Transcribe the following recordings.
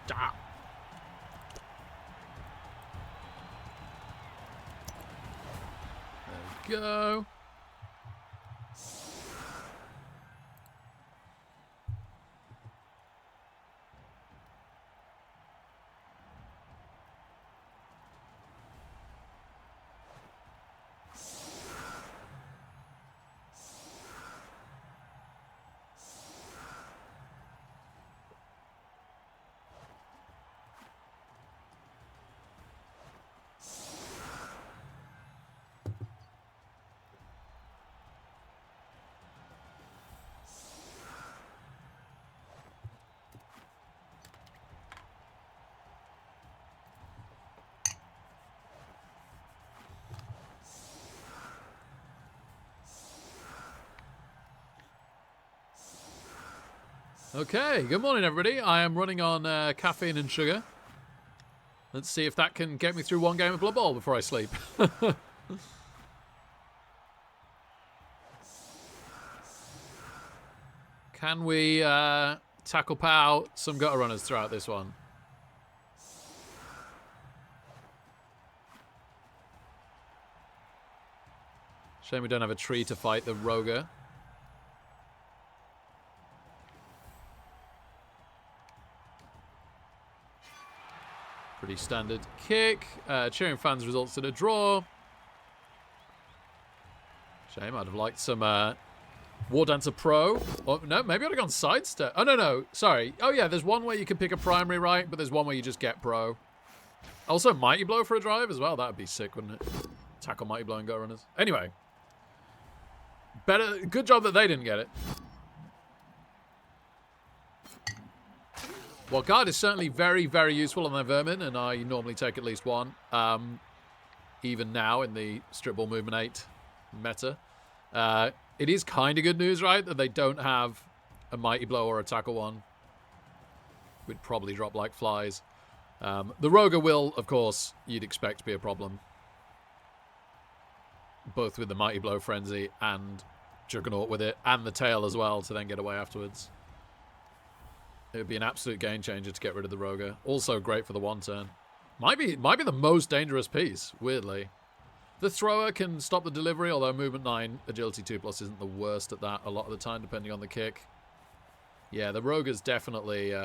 Ah. There we go. Okay, good morning, everybody. I am running on caffeine and sugar. Let's see if that can get me through one game of Blood Bowl before I sleep. Can we tackle pow some gutter runners throughout this one? Shame we don't have a tree to fight the Roger. Pretty standard kick. Cheering fans results in a draw. Shame, I'd have liked some War Dancer Pro. Oh, no, maybe I'd have gone sidestep. Oh, no. Sorry. Oh, yeah, there's one where you can pick a primary, right? But there's one where you just get pro. Also, Mighty Blow for a drive as well. That would be sick, wouldn't it? Tackle Mighty Blow and Go Runners. Anyway. Good job that they didn't get it. Well, guard is certainly very, very useful on their vermin, and I normally take at least one. Even now in the strip ball movement 8 meta. It is kind of good news, right, that they don't have a Mighty Blow or a Tackle one. We'd probably drop like flies. The Roger will, of course, you'd expect to be a problem. Both with the Mighty Blow Frenzy and Juggernaut with it, and the tail as well to then get away afterwards. It would be an absolute game changer to get rid of the Roger. Also great for the one turn. Might be the most dangerous piece, weirdly. The thrower can stop the delivery, although movement 9, agility 2+ isn't the worst at that a lot of the time, depending on the kick. Yeah, the Roger's definitely...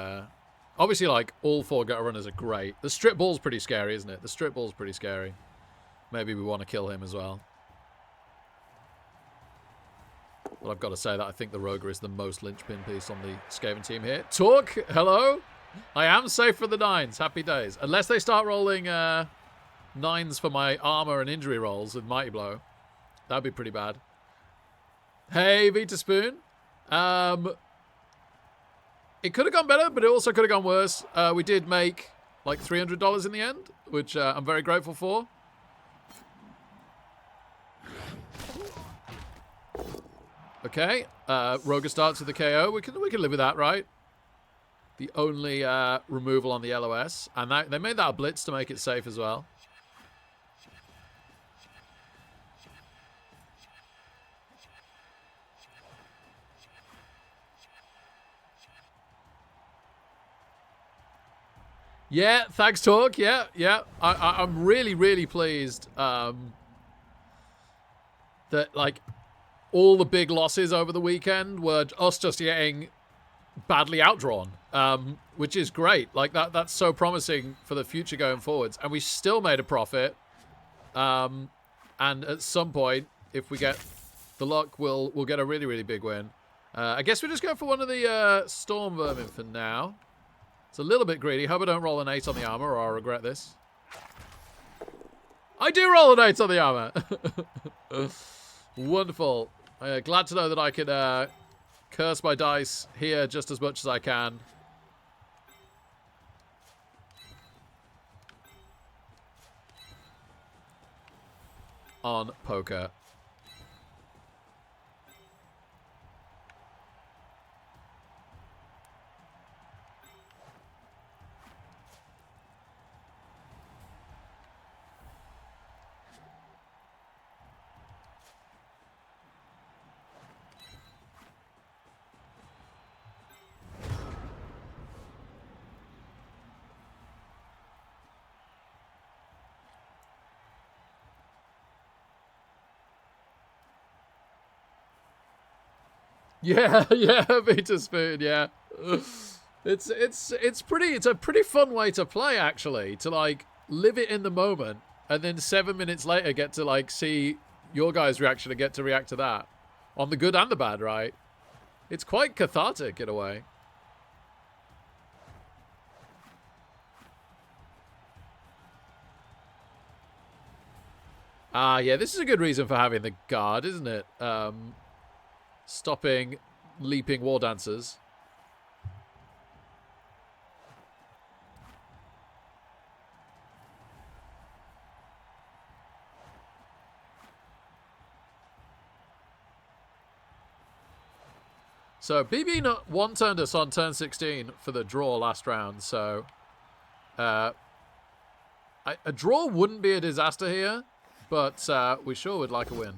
obviously, like, all 4 gutter runners are great. The strip ball's pretty scary, isn't it? The strip ball's pretty scary. Maybe we want to kill him as well. But I've got to say that I think the Roger is the most linchpin piece on the Skaven team here. Talk, hello? I am safe for the 9s. Happy days. Unless they start rolling 9s for my armor and injury rolls with Mighty Blow. That'd be pretty bad. Hey, Vita Spoon. It could have gone better, but it also could have gone worse. We did make like $300 in the end, which I'm very grateful for. Okay, Roger starts with the KO. We can live with that, right? The only removal on the LOS. And they made that a blitz to make it safe as well. Yeah, thanks, Talk. Yeah. I'm really, really pleased that, like, all the big losses over the weekend were us just getting badly outdrawn, which is great. Like, that's so promising for the future going forwards. And we still made a profit. And at some point, if we get the luck, we'll get a really, really big win. I guess we're just going for one of the Storm Vermin for now. It's a little bit greedy. Hope I don't roll an 8 on the armor or I'll regret this. I do roll an 8 on the armor. Wonderful. Glad to know that I can curse my dice here just as much as I can. On poker. Yeah, yeah, Vita Spoon, yeah. It's a pretty fun way to play, actually, to like live it in the moment and then 7 minutes later get to like see your guys' reaction and get to react to that. On the good and the bad, right? It's quite cathartic in a way. Yeah, this is a good reason for having the guard, isn't it? Stopping leaping war dancers. So BB one-turned us on turn 16 for the draw last round, so a draw wouldn't be a disaster here, but we sure would like a win.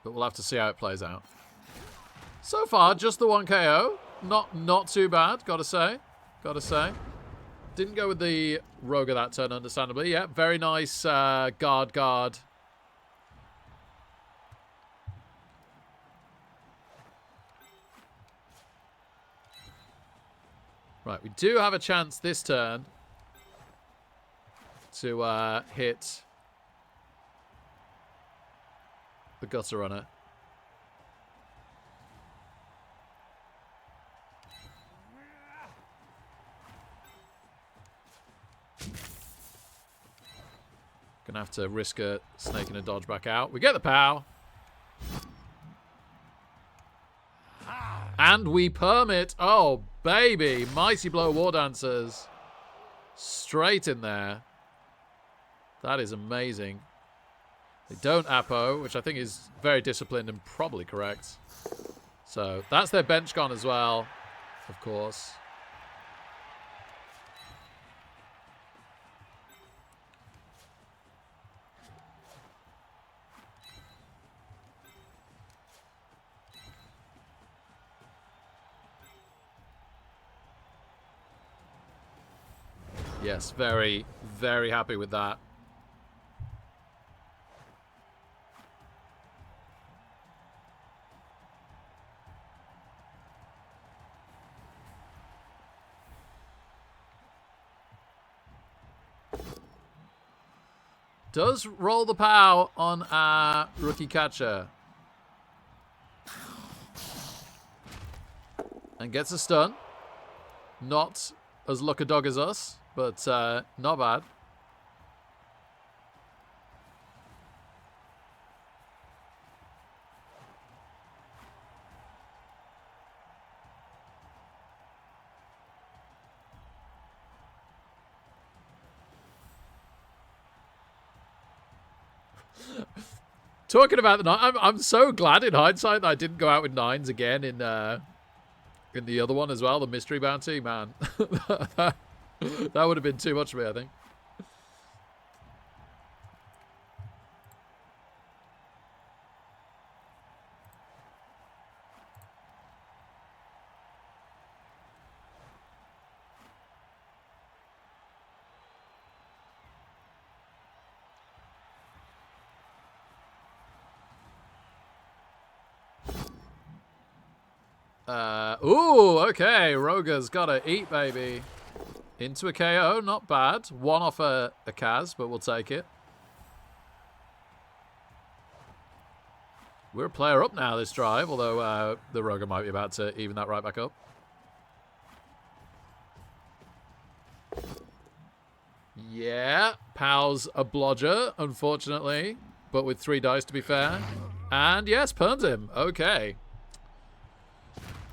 But we'll have to see how it plays out. So far, just the 1 KO. Not too bad, gotta say. Didn't go with the Roger that turn, understandably. Yeah, very nice guard. Right, we do have a chance this turn to hit the Gutter Runner. Gonna have to risk a snake and a dodge back out. We get the POW. And we permit. Oh, baby. Mighty Blow War Dancers. Straight in there. That is amazing. They don't Apo, which I think is very disciplined and probably correct. So that's their bench gone as well, of course. Yes, very, very happy with that. Does roll the POW on our rookie catcher. And gets a stun. Not as luck a dog as us, but not bad. Talking about the 9, I'm so glad in hindsight that I didn't go out with 9s again in the other one as well, the mystery bounty. Man, that would have been too much for me, I think. Ooh, okay. Roger's got to eat, baby. Into a KO, not bad. One off a Kaz, but we'll take it. We're a player up now this drive, although the Roger might be about to even that right back up. Yeah, POW's a blodger, unfortunately, but with 3 dice to be fair. And yes, perms him. Okay.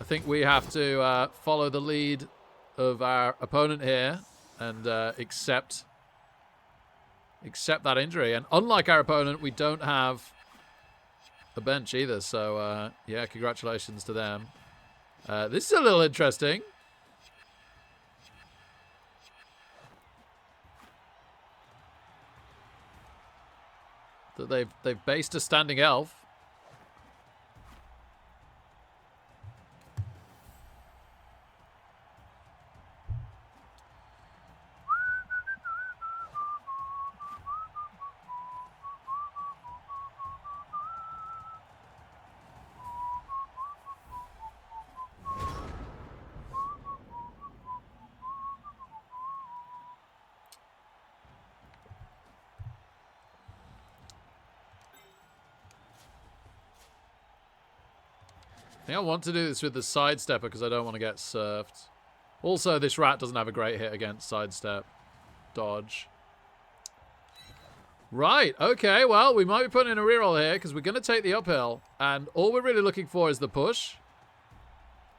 I think we have to follow the lead of our opponent here and accept that injury. And unlike our opponent, we don't have a bench either. So, yeah, congratulations to them. This is a little interesting. That they've based a standing elf. think I want to do this with the sidestepper because I don't want to get surfed. Also, this rat doesn't have a great hit against sidestep. Dodge. Right, okay, well, we might be putting in a reroll here because we're going to take the uphill. And all we're really looking for is the push.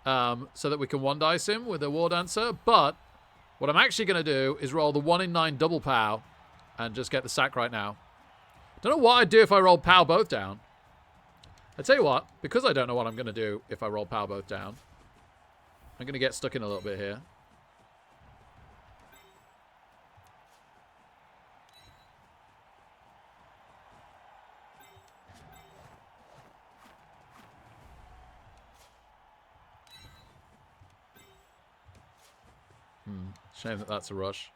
So that we can one dice him with a War Dancer. But what I'm actually going to do is roll the 1 in 9 double POW and just get the sack right now. Don't know what I'd do if I rolled POW both down. I tell you what, because I don't know what I'm going to do if I roll POW both down, I'm going to get stuck in a little bit here. Shame that that's a rush.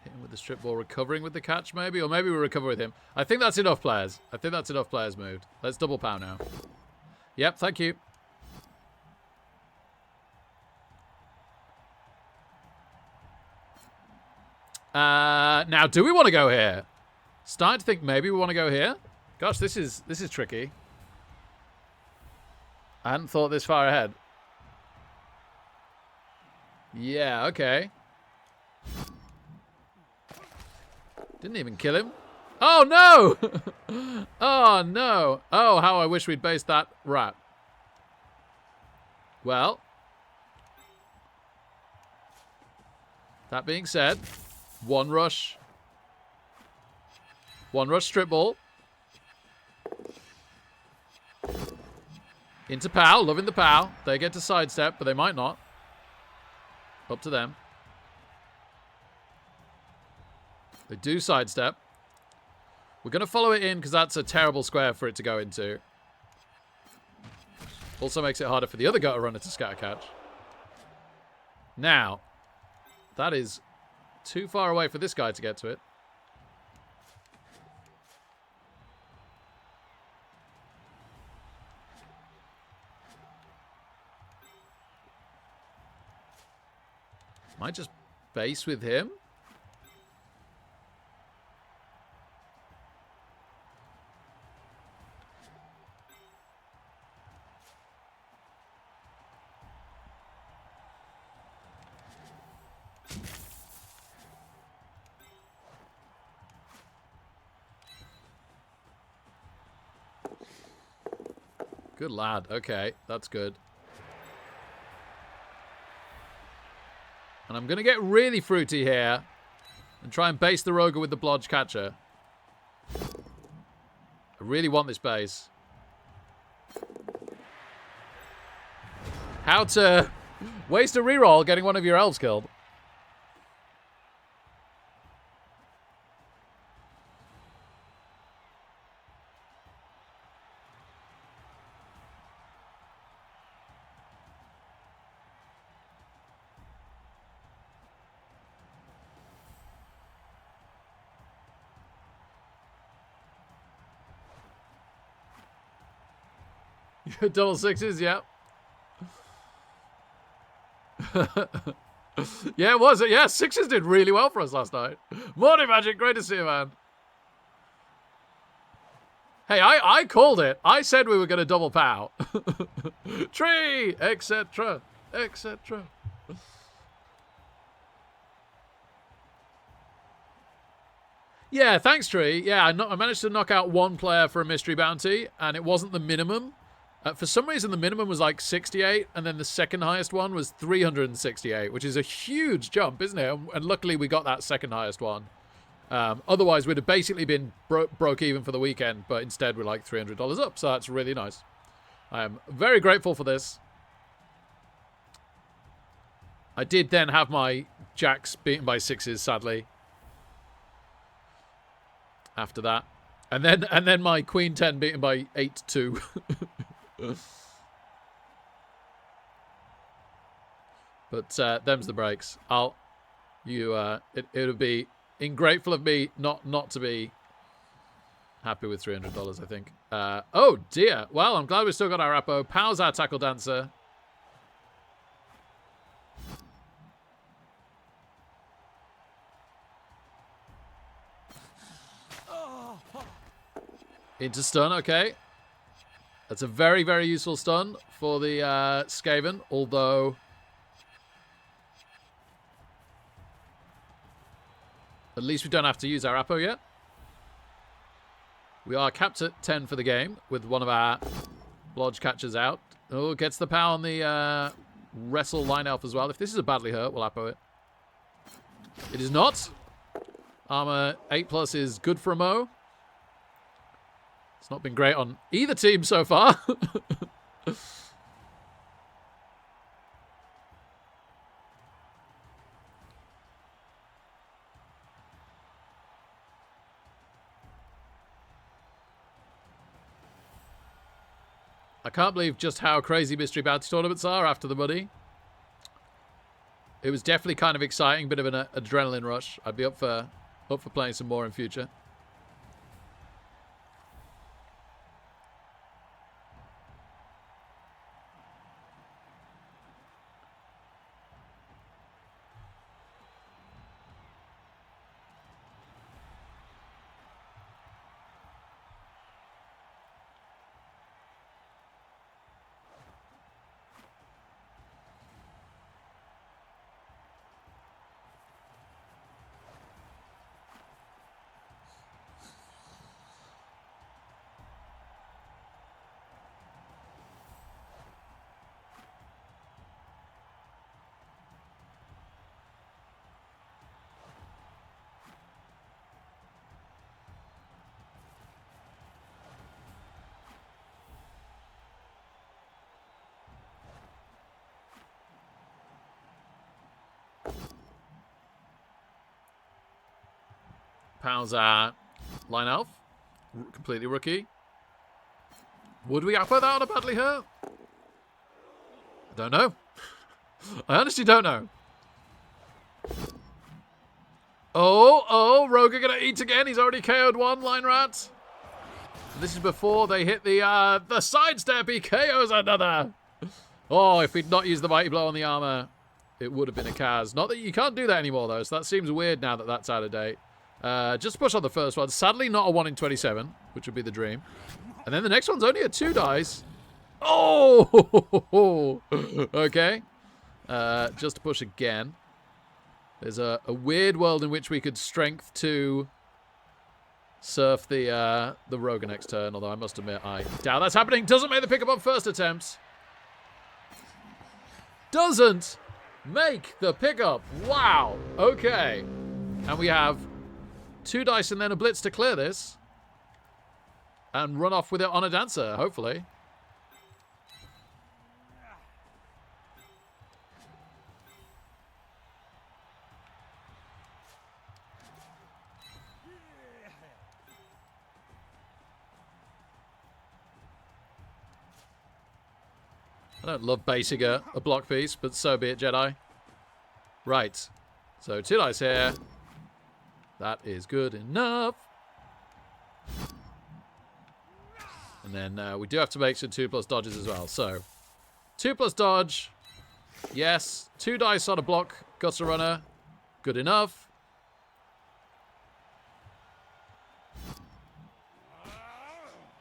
Hit him with the strip ball, recovering with the catch maybe? Or maybe we recover with him. I think that's enough players. I think that's enough players moved. Let's double POW now. Yep, thank you. Now, do we want to go here? Starting to think maybe we want to go here. Gosh, this is tricky. I hadn't thought this far ahead. Yeah, okay. Didn't even kill him. Oh, no! Oh, no. Oh, how I wish we'd based that rat. Well. That being said, one rush. One rush strip ball. Into POW, loving the POW. They get to sidestep, but they might not. Up to them. They do sidestep. We're going to follow it in because that's a terrible square for it to go into. Also makes it harder for the other gutter runner to scatter catch. Now, that is too far away for this guy to get to it. Might just base with him. Good lad. Okay, that's good. And I'm going to get really fruity here and try and base the Roger with the Blodge Catcher. I really want this base. How to waste a reroll getting one of your elves killed. Double sixes, yeah. Yeah, it was. Yeah, sixes did really well for us last night. Morning, Magic. Great to see you, man. Hey, I called it. I said we were going to double POW. Tree, etc., etc. Yeah, thanks, Tree. Yeah, I managed to knock out one player for a mystery bounty, and it wasn't the minimum. For some reason, the minimum was like 68, and then the second highest one was 368, which is a huge jump, isn't it? And luckily, we got that second highest one. Otherwise, we'd have basically been broke even for the weekend, but instead, we're like $300 up, so that's really nice. I am very grateful for this. I did then have my jacks beaten by sixes, sadly. After that. And then my Queen 10 beaten by 8-2. But them's the breaks. It would be ingrateful of me not to be happy with $300, I think. Oh dear. Well, I'm glad we still got our Apo. POW's our tackle dancer. Into stun, okay. That's a very, very useful stun for the Skaven, although... At least we don't have to use our Apo yet. We are capped at 10 for the game with one of our Lodge catchers out. Oh, gets the power on the Wrestle Line Elf as well. If this is a badly hurt, we'll Apo it. It is not. Armor 8+ is good for a Mo. It's not been great on either team so far. I can't believe just how crazy Mystery Bounty tournaments are after the money. It was definitely kind of exciting, bit of an adrenaline rush. I'd be up for playing some more in future. Pounds our Line Elf. Completely rookie. Would we Apo that on a badly hurt? Don't know. I honestly don't know. Oh, Rogue are going to eat again. He's already KO'd one, Line Rat. This is before they hit the sidestep. He KOs another. Oh, if he'd not used the Mighty Blow on the armor, it would have been a Kaz. Not that you can't do that anymore, though, so that seems weird now that that's out of date. Just push on the first one. Sadly, not a 1 in 27, which would be the dream. And then the next one's only a 2 dice. Oh! Okay. Just to push again. There's a weird world in which we could strength to surf the Rogue next turn, although I must admit I doubt that's happening. Doesn't make the pickup on first attempt. Doesn't make the pickup. Wow. Okay. And we have 2 dice and then a blitz to clear this. And run off with it on a dancer, hopefully. I don't love basing a block piece, but so be it, Jedi. Right. So 2 dice here. That is good enough. And then we do have to make some 2+ dodges as well. So 2+ dodge. Yes. 2 dice on a block. Gutter Runner. Good enough.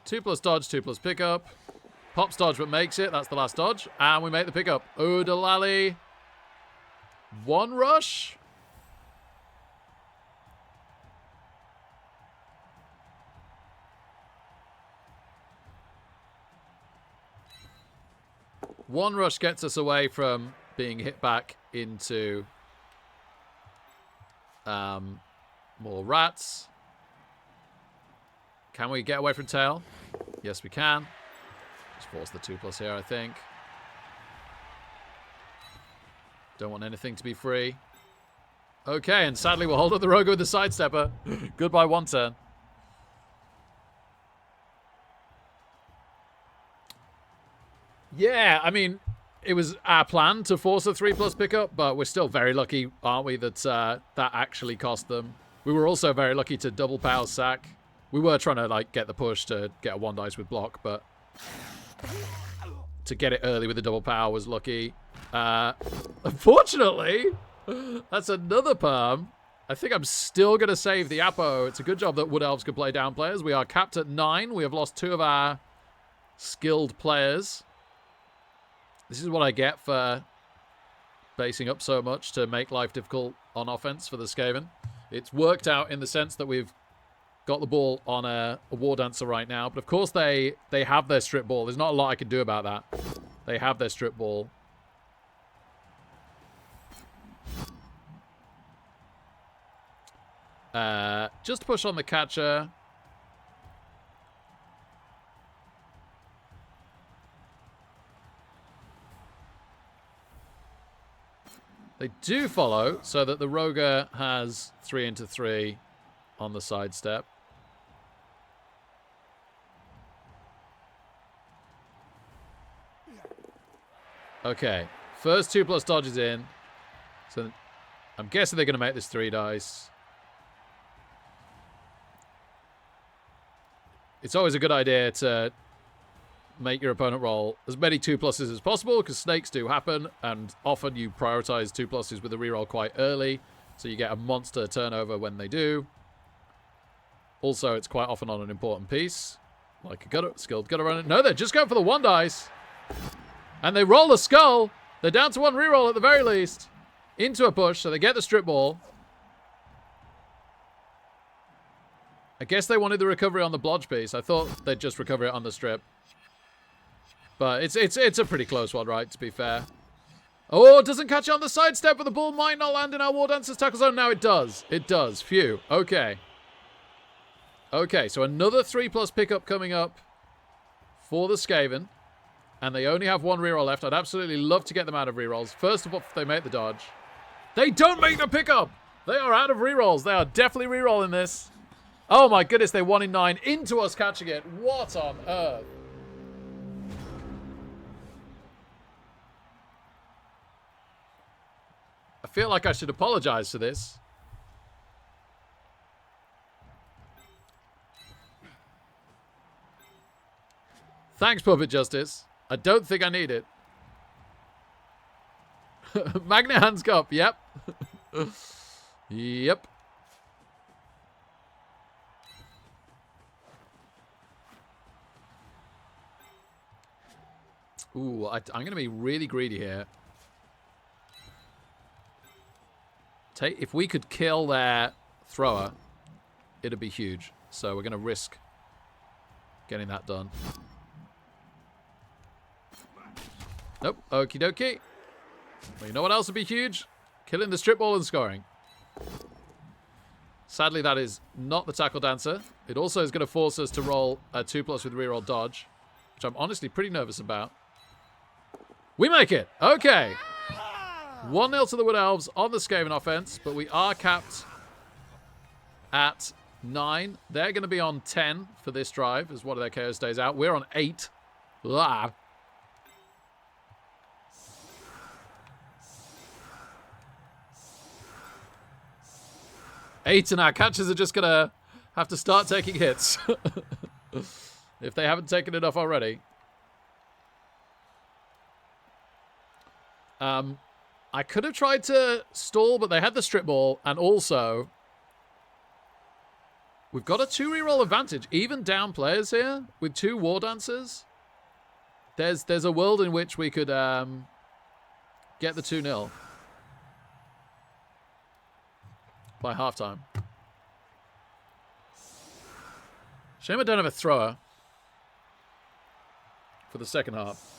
Two plus dodge, 2+ pickup. Pops dodge but makes it. That's the last dodge. And we make the pickup. Oodalali. 1 rush. One rush gets us away from being hit back into more rats. Can we get away from tail? Yes, we can. Just force the 2+ here, I think. Don't want anything to be free. Okay, and sadly we'll hold up the Rogue with the sidestepper. Goodbye 1 turn. Yeah, I mean, it was our plan to force a 3+ pickup, but we're still very lucky, aren't we, that that actually cost them. We were also very lucky to double power sack. We were trying to, like, get the push to get a 1 dice with block, but to get it early with the double power was lucky. Unfortunately, that's another perm. I think I'm still going to save the Apo. It's a good job that Wood Elves can play down players. We are capped at 9. We have lost 2 of our skilled players. This is what I get for basing up so much to make life difficult on offense for the Skaven. It's worked out in the sense that we've got the ball on a War Dancer right now. But of course they have their strip ball. There's not a lot I can do about that. They have their strip ball. Just push on the catcher. They do follow, so that the Roger has 3 into 3 on the sidestep. Okay, first 2+ dodges in. So I'm guessing they're going to make this 3 dice. It's always a good idea to make your opponent roll as many 2+ as possible, because snakes do happen, and often you prioritize 2+ with a reroll quite early, so you get a monster turnover when they do. Also, it's quite often on an important piece, like a skilled gutter runner. No, they're just going for the 1 dice, and they roll a skull. They're down to 1 reroll at the very least, into a push, so they get the strip ball. I guess they wanted the recovery on the blodge piece. I thought they'd just recover it on the strip. But it's a pretty close one, right, to be fair. Oh, it doesn't catch on the sidestep, but the ball might not land in our War Dancer's tackle zone. Now it does. It does. Phew. Okay. Okay, so another 3+ pickup coming up for the Skaven. And they only have 1 reroll left. I'd absolutely love to get them out of rerolls. First of all, if they make the dodge. They don't make the pickup! They are out of rerolls. They are definitely rerolling this. Oh my goodness, they 1 in 9 into us catching it. What on earth? I feel like I should apologize for this. Thanks, Puppet Justice. I don't think I need it. Magnet Hands Cup, yep. Yep. Ooh, I'm going to be really greedy here. If we could kill their thrower, it'd be huge. So we're going to risk getting that done. Nope. Okie dokie. Well, you know what else would be huge? Killing the strip ball and scoring. Sadly, that is not the tackle dancer. It also is going to force us to roll a 2+ with reroll dodge, which I'm honestly pretty nervous about. We make it. Okay. 1-0 to the Wood Elves on the Skaven offense, but we are capped at 9. They're going to be on 10 for this drive as one of their KO stays out. We're on 8. Blah. Eight, and our catchers are just going to have to start taking hits. If they haven't taken enough already. I could have tried to stall, but they had the strip ball, and also we've got a 2 reroll advantage. Even down players here with 2 War Dancers. There's a world in which we could get the 2-0 by halftime. Shame I don't have a thrower for the second half.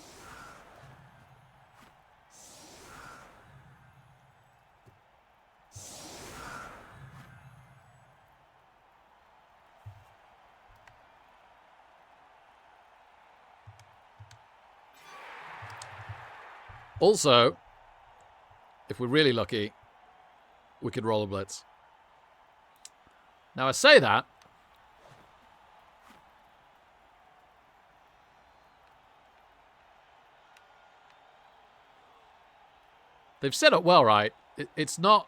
Also, if we're really lucky, we could roll a blitz. Now, I say that. They've set up well, right? It's not,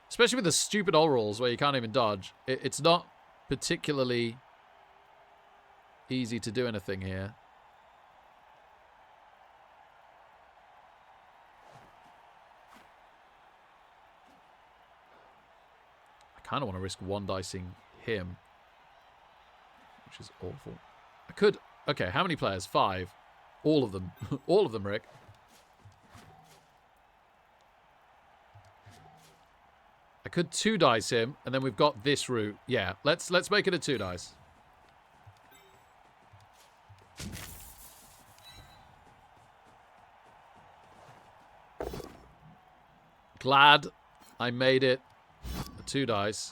especially with the stupid old rules where you can't even dodge, it's not particularly easy to do anything here. kind of want to risk one dicing him, which is awful. I could... Okay, how many players? 5. All of them. All of them, Rick. I could 2 dice him, and then we've got this route. Yeah, let's make it a 2 dice. Glad I made it a 2 dice.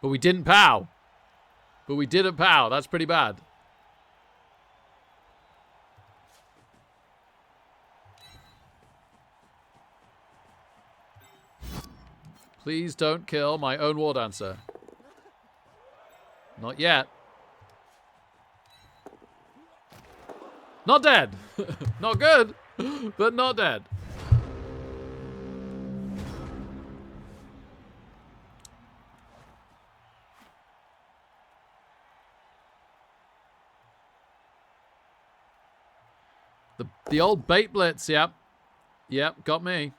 But we didn't pow. But we didn't pow. That's pretty bad. Please don't kill my own War Dancer. Not yet. Not dead. Not good, but not dead. The old bait blitz, yep. Yep, got me.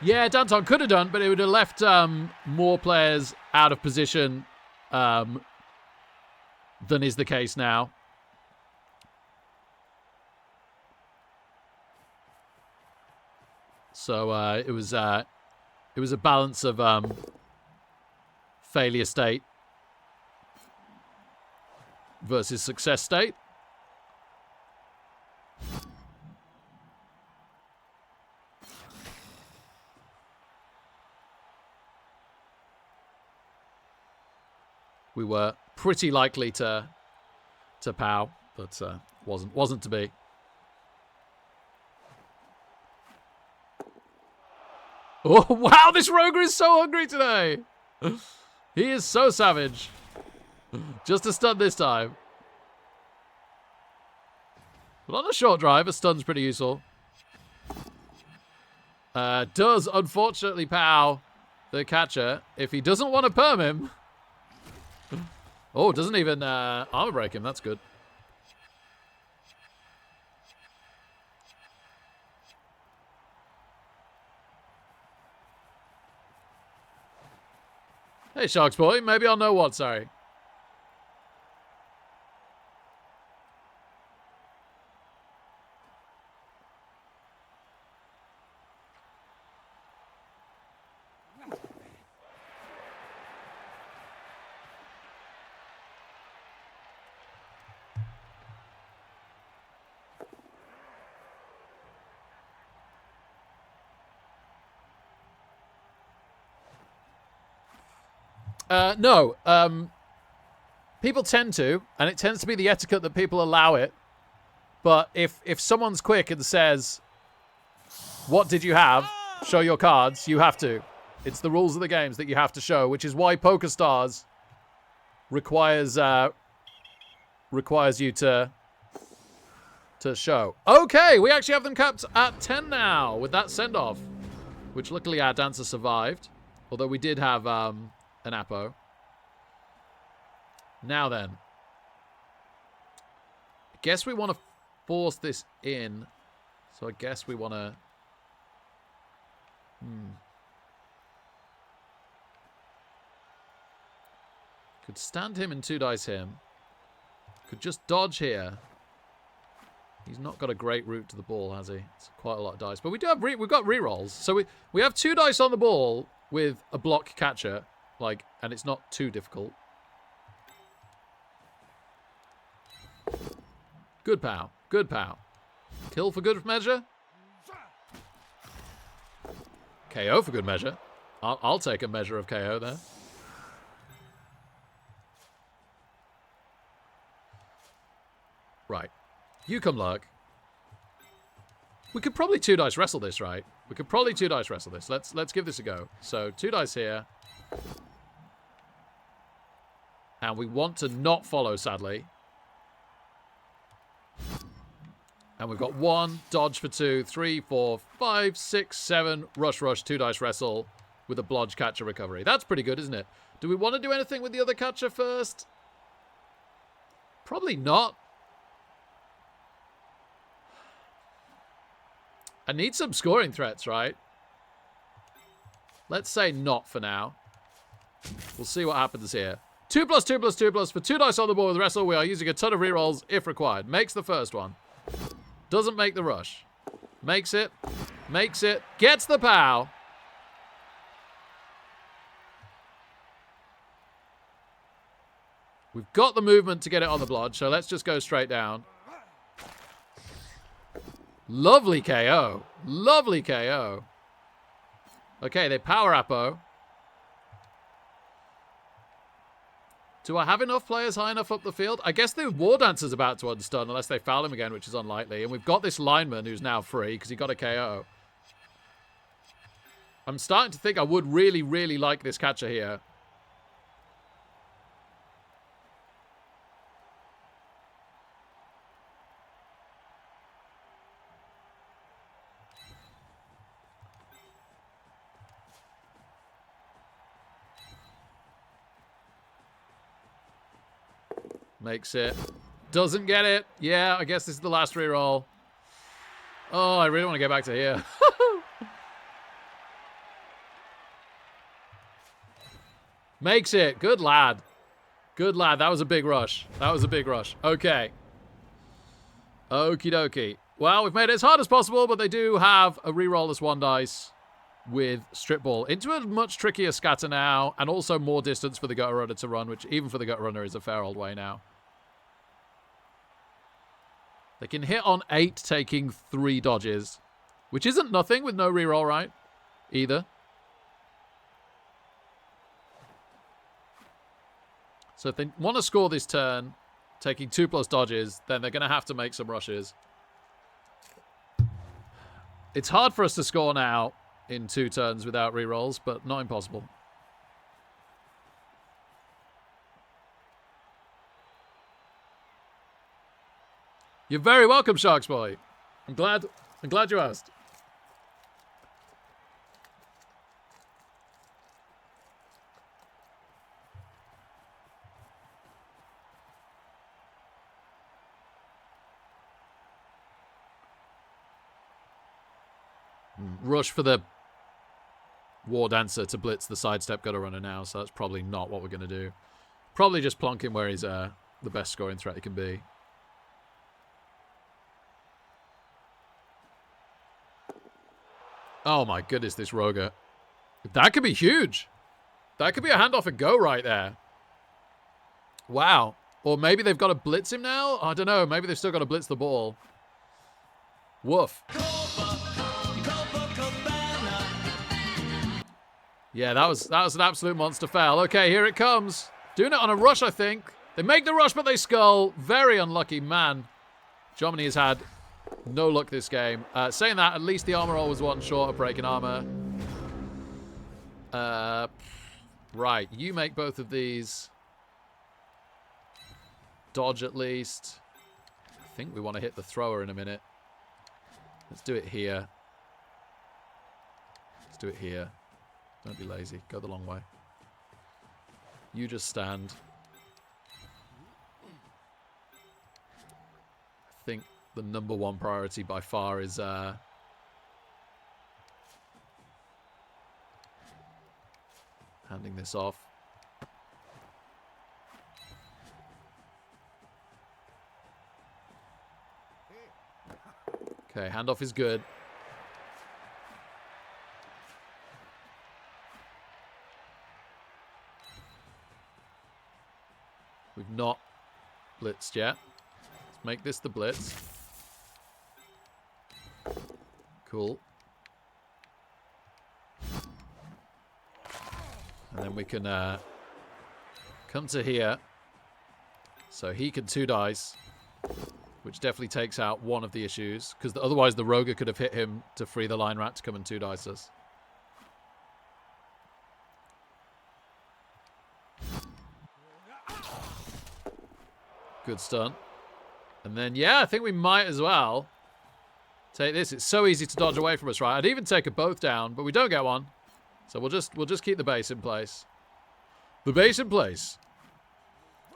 Yeah, Danton could have done, but it would have left more players out of position than is the case now. So it was a balance of failure state versus success state. We were pretty likely to pow, but wasn't to be. Oh wow, this Roger is so hungry today. He is so savage. Just a stun this time. But on a short drive, a stun's pretty useful. Does unfortunately pow the catcher if he doesn't want to perm him. Oh, doesn't even armor break him. That's good. Hey, Sharks boy. Maybe I'll know what, sorry. No. People tend to, and it tends to be the etiquette that people allow it. But if someone's quick and says, "What did you have? Show your cards," you have to. It's the rules of the games that you have to show, which is why Poker Stars requires you to show. Okay, we actually have them capped at 10 now with that send-off, which luckily our dancer survived, although we did have an Apo. Now then, I guess we want to force this in, so I guess we want to could stand him and 2 dice him. Could just dodge here. He's not got a great route to the ball, has he? It's quite a lot of dice. But we do have we've got rerolls. So we have 2 dice on the ball with a block catcher, and it's not too difficult. Good pow. Good pow. Kill for good measure. KO for good measure. I'll take a measure of KO there. Right. You come lurk. We could probably 2-dice wrestle this, right? We could probably 2-dice wrestle this. Let's give this a go. So 2 dice here. And we want to not follow, sadly. And we've got 1, dodge for 2, 3, 4, 5, 6, 7, rush, 2-dice wrestle with a blodge catcher recovery. That's pretty good, isn't it? Do we want to do anything with the other catcher first? Probably not. I need some scoring threats, right? Let's say not for now. We'll see what happens here. 2+2+2+. For 2 dice on the board with wrestle, we are using a ton of rerolls if required. Makes the first one. Doesn't make the rush. Makes it. Makes it. Gets the pow. We've got the movement to get it on the blodge, so let's just go straight down. Lovely KO. Lovely KO. Okay, they power Apo. Do I have enough players high enough up the field? I guess the War Dancer's about to unstun unless they foul him again, which is unlikely. And we've got this lineman who's now free because he got a KO. I'm starting to think I would really, really like this catcher here. Makes it. Doesn't get it. Yeah, I guess this is the last reroll. Oh, I really want to get back to here. Makes it. Good lad. Good lad. That was a big rush. That was a big rush. Okay. Okie dokie. Well, we've made it as hard as possible, but they do have a reroll as 1 dice with strip ball into a much trickier scatter now, and also more distance for the gutter runner to run, which even for the gutter runner is a fair old way now. They can hit on 8, taking 3 dodges, which isn't nothing with no reroll, right? Either. So if they want to score this turn, taking 2+ dodges, then they're going to have to make some rushes. It's hard for us to score now in 2 turns without rerolls, but not impossible. You're very welcome, Sharks Boy. I'm glad you asked. Rush for the War Dancer to blitz the sidestep gutter runner now, so that's probably not what we're going to do. Probably just plonk him where he's the best scoring threat he can be. Oh my goodness, this Roger. That could be huge. That could be a handoff and go right there. Wow. Or maybe they've got to blitz him now? I don't know. Maybe they've still got to blitz the ball. Woof. Yeah, that was an absolute monster foul. Okay, here it comes. Doing it on a rush, I think. They make the rush, but they skull. Very unlucky, man. Jomini has had no luck this game. Saying that, at least the armor roll was 1 short of breaking armor. Right, you make both of these. Dodge at least. I think we want to hit the thrower in a minute. Let's do it here. Let's do it here. Don't be lazy. Go the long way. You just stand. I think the #1 priority by far is handing this off. Okay, handoff is good. We've not blitzed yet. Let's make this the blitz. Cool. And then we can come to here. So he can 2 dice, which definitely takes out one of the issues, because otherwise the Roger could have hit him to free the line rat to come and 2 dice us. Good stun. And then, yeah, I think we might as well take this. It's so easy to dodge away from us, right? I'd even take a both down, but we don't get one. So we'll just keep the base in place. The base in place.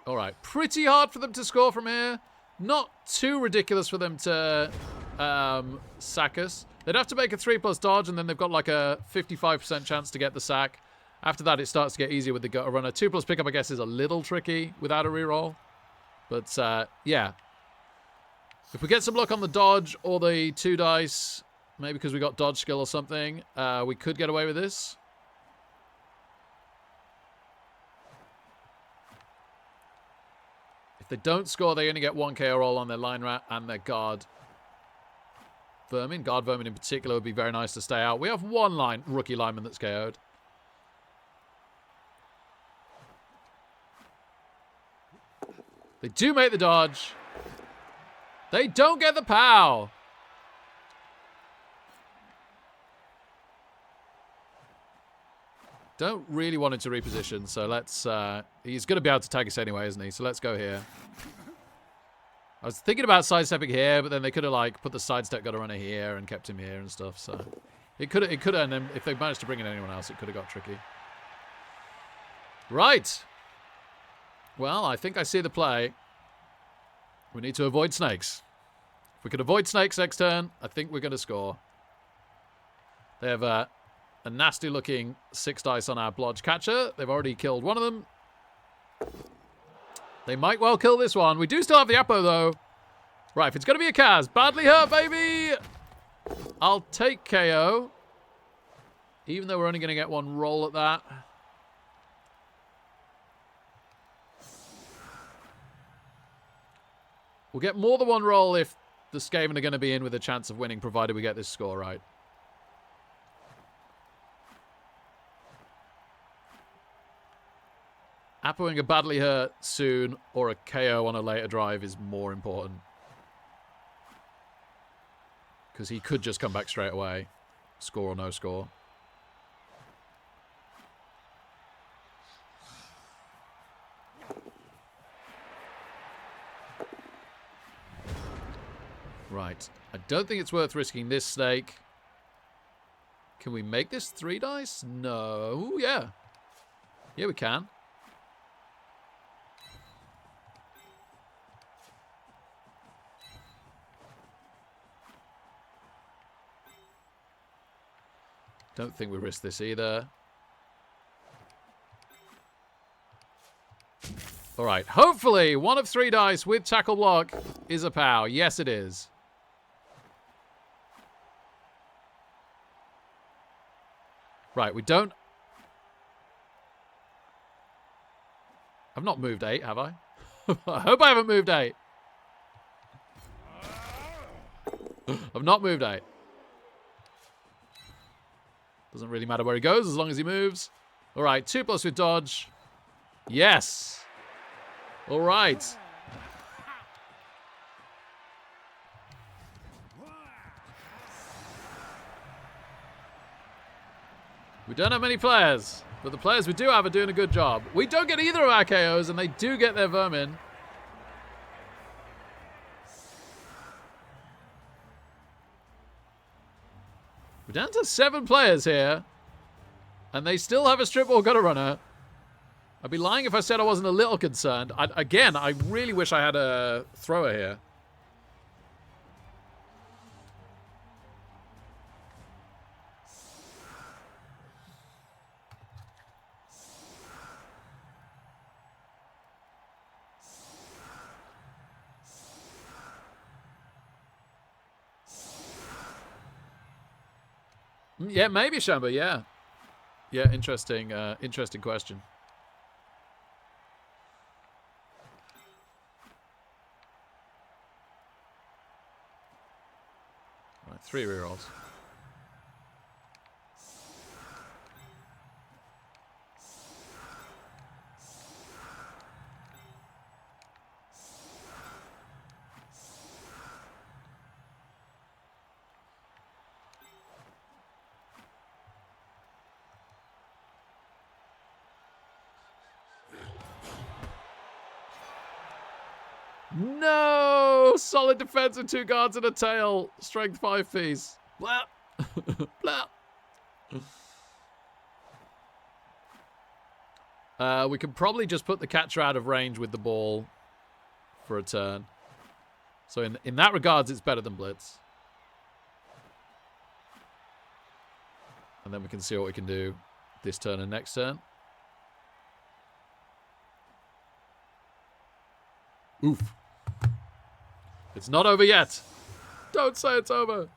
All right. Pretty hard for them to score from here. Not too ridiculous for them to sack us. They'd have to make a 3+ dodge, and then they've got like a 55% chance to get the sack. After that, it starts to get easier with the gutter runner. 2+ pickup, I guess, is a little tricky without a reroll. But, yeah. If we get some luck on the dodge or the 2 dice, maybe because we got dodge skill or something, we could get away with this. If they don't score, they only get 1 KO roll on their line rat and their guard vermin. Guard vermin in particular would be very nice to stay out. We have 1 rookie lineman that's KO'd. They do make the dodge. They don't get the POW. Don't really want him to reposition, so let's... he's going to be able to tag us anyway, isn't he? So let's go here. I was thinking about sidestepping here, but then they could have, like, put the sidestep gutter runner here and kept him here and stuff, so... It could have, and then if they managed to bring in anyone else, it could have got tricky. Right. Well, I think I see the play. We need to avoid snakes. If we can avoid snakes next turn, I think we're going to score. They have a nasty-looking 6 dice on our blodge catcher. They've already killed one of them. They might well kill this one. We do still have the Apo, though. Right, if it's going to be a Kaz. Badly hurt, baby! I'll take KO. Even though we're only going to get 1 roll at that. We'll get more than 1 roll if the Skaven are going to be in with a chance of winning, provided we get this score right. Apoing a badly hurt soon or a KO on a later drive is more important. Because he could just come back straight away. Score or no score. Right. I don't think it's worth risking this snake. Can we make this 3 dice? No. Yeah. Yeah, we can. Don't think we risk this either. All right. Hopefully, 1 of 3 dice with tackle block is a POW. Yes, it is. Right, we don't... I've not moved 8, have I? I hope I haven't moved 8. I've not moved 8. Doesn't really matter where he goes as long as he moves. All right, 2+ with dodge. Yes. All right. We don't have many players, but the players we do have are doing a good job. We don't get either of our KOs, and they do get their vermin. We're down to 7 players here, and they still have a strip ball gutter runner. I'd be lying if I said I wasn't a little concerned. Again, I really wish I had a thrower here. Yeah, maybe Shamba, yeah. Yeah, interesting, interesting question. Right, 3 rerolls. No! Solid defense with 2 guards and a tail. Strength 5 piece. Blah. Blah. We can probably just put the catcher out of range with the ball for a turn. So in that regards, it's better than blitz. And then we can see what we can do this turn and next turn. Oof. It's not over yet. Don't say it's over.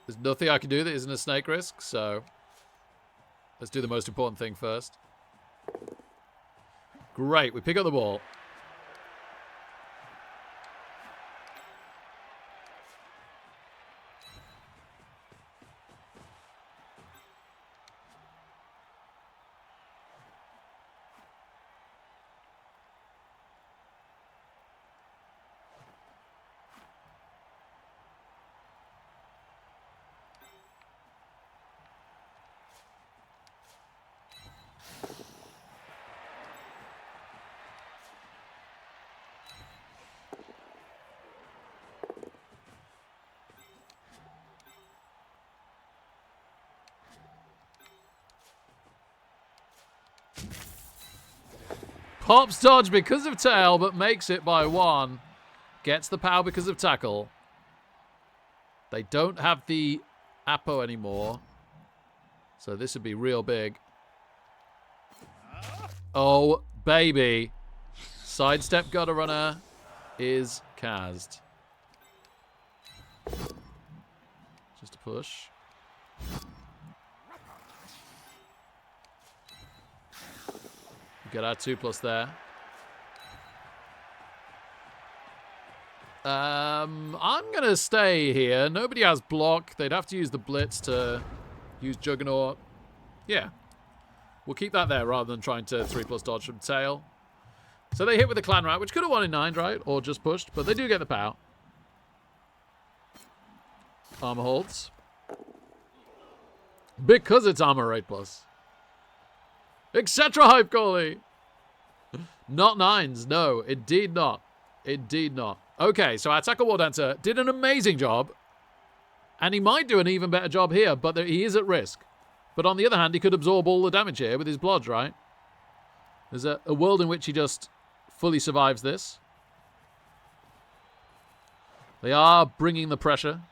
There's nothing I can do that isn't a snake risk, so let's do the most important thing first. Great, we pick up the ball. Pops dodge because of tail, but makes it by 1. Gets the power because of tackle. They don't have the Apo anymore. So this would be real big. Oh, baby. Sidestep gutter runner is Kazed. Just a push. Get our 2+ there. I'm going to stay here. Nobody has block. They'd have to use the blitz to use Juggernaut. Yeah. We'll keep that there rather than trying to 3+ dodge from tail. So they hit with the Clan Rat, which could have won in 9, right? Or just pushed, but they do get the power. Armor holds. Because it's armor 8+. Etc. Hype goalie. Not 9s. No, indeed not. Indeed not. Okay, so our tackle war dancer did an amazing job. And he might do an even better job here, but he is at risk. But on the other hand, he could absorb all the damage here with his blodge, right? There's a world in which he just fully survives this. They are bringing the pressure.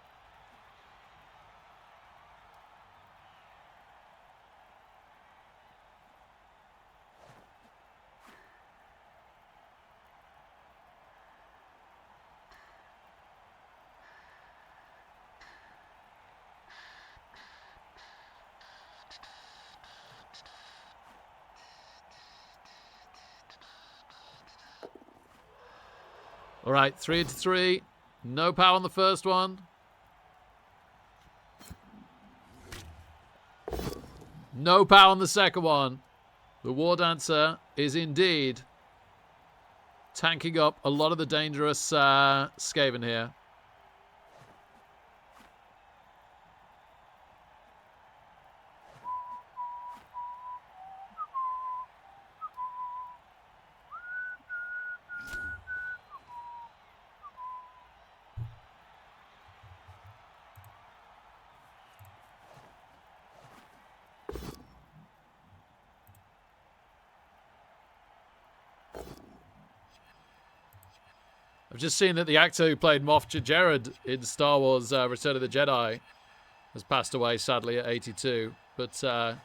All right, 3-3. No power on the first one. No power on the second one. The War Dancer is indeed tanking up a lot of the dangerous Skaven here. I've just seen that the actor who played Moff Jared in Star Wars Return of the Jedi has passed away, sadly, at 82. But I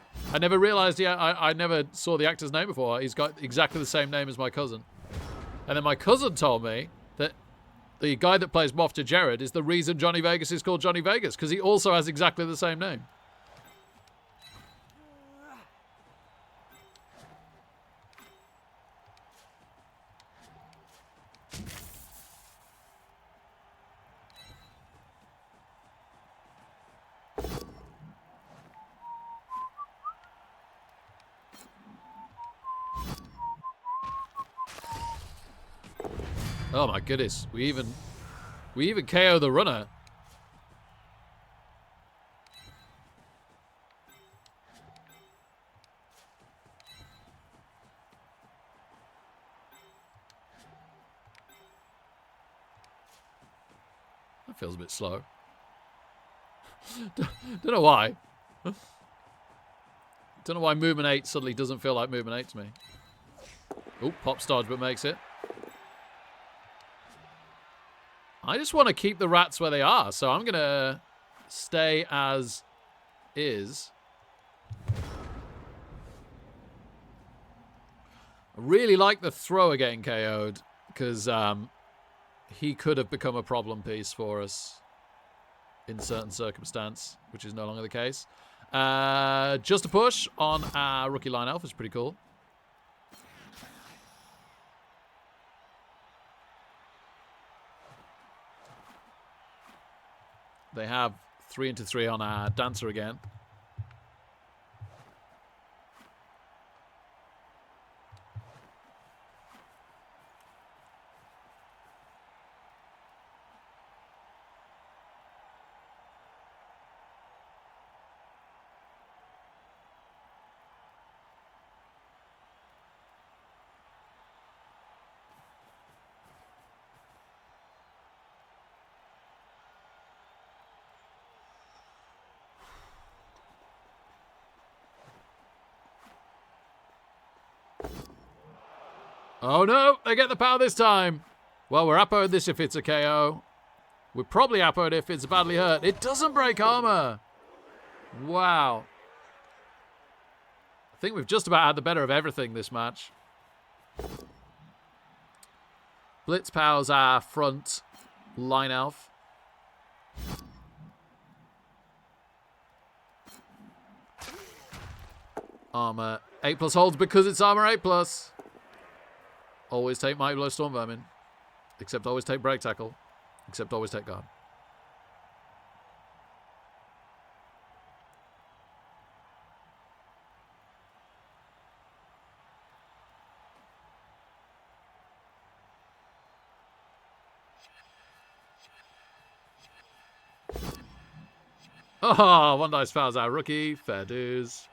never realized, I never saw the actor's name before. He's got exactly the same name as my cousin. And then my cousin told me that the guy that plays Moff Jared is the reason Johnny Vegas is called Johnny Vegas, because he also has exactly the same name. Oh my goodness. We even KO the runner. That feels a bit slow. Don't know why. Don't know why movement 8 suddenly doesn't feel like movement 8 to me. Oh, pops dodge, but makes it. I just want to keep the rats where they are, so I'm going to stay as is. I really like the thrower getting KO'd, because he could have become a problem piece for us in certain circumstance, which is no longer the case. Just a push on our rookie line elf is pretty cool. They have 3-3 on our dancer again. Oh no, they get the power this time. Well, we're Apo'd this if it's a KO. We're probably Apo'd if it's badly hurt. It doesn't break armor. Wow. I think we've just about had the better of everything this match. Blitz powers our front line elf. Armor 8+ holds because it's armor 8+. Always take Mighty Blow Storm Vermin. Except always take Break Tackle. Except always take Guard. Oh, one dice fouls our rookie. Fair dues.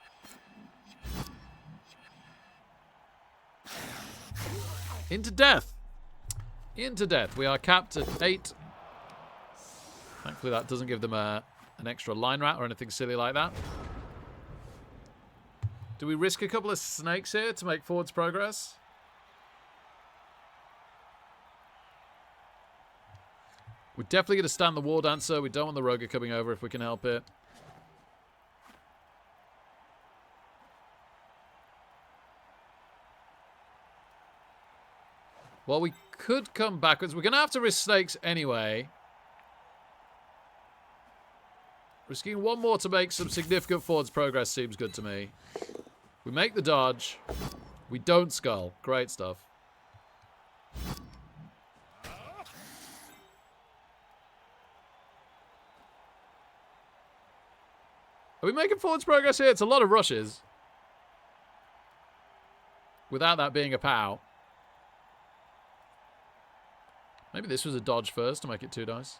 Into death. Into death. We are capped at 8. Thankfully, that doesn't give them an extra line rat or anything silly like that. Do we risk a couple of snakes here to make forwards progress? We're definitely going to stand the War Dancer. We don't want the Roger coming over if we can help it. Well, we could come backwards. We're going to have to risk snakes anyway. Risking one more to make some significant forwards progress seems good to me. We make the dodge. We don't skull. Great stuff. Are we making forwards progress here? It's a lot of rushes. Without that being a POW. Maybe this was a dodge first to make it 2 dice.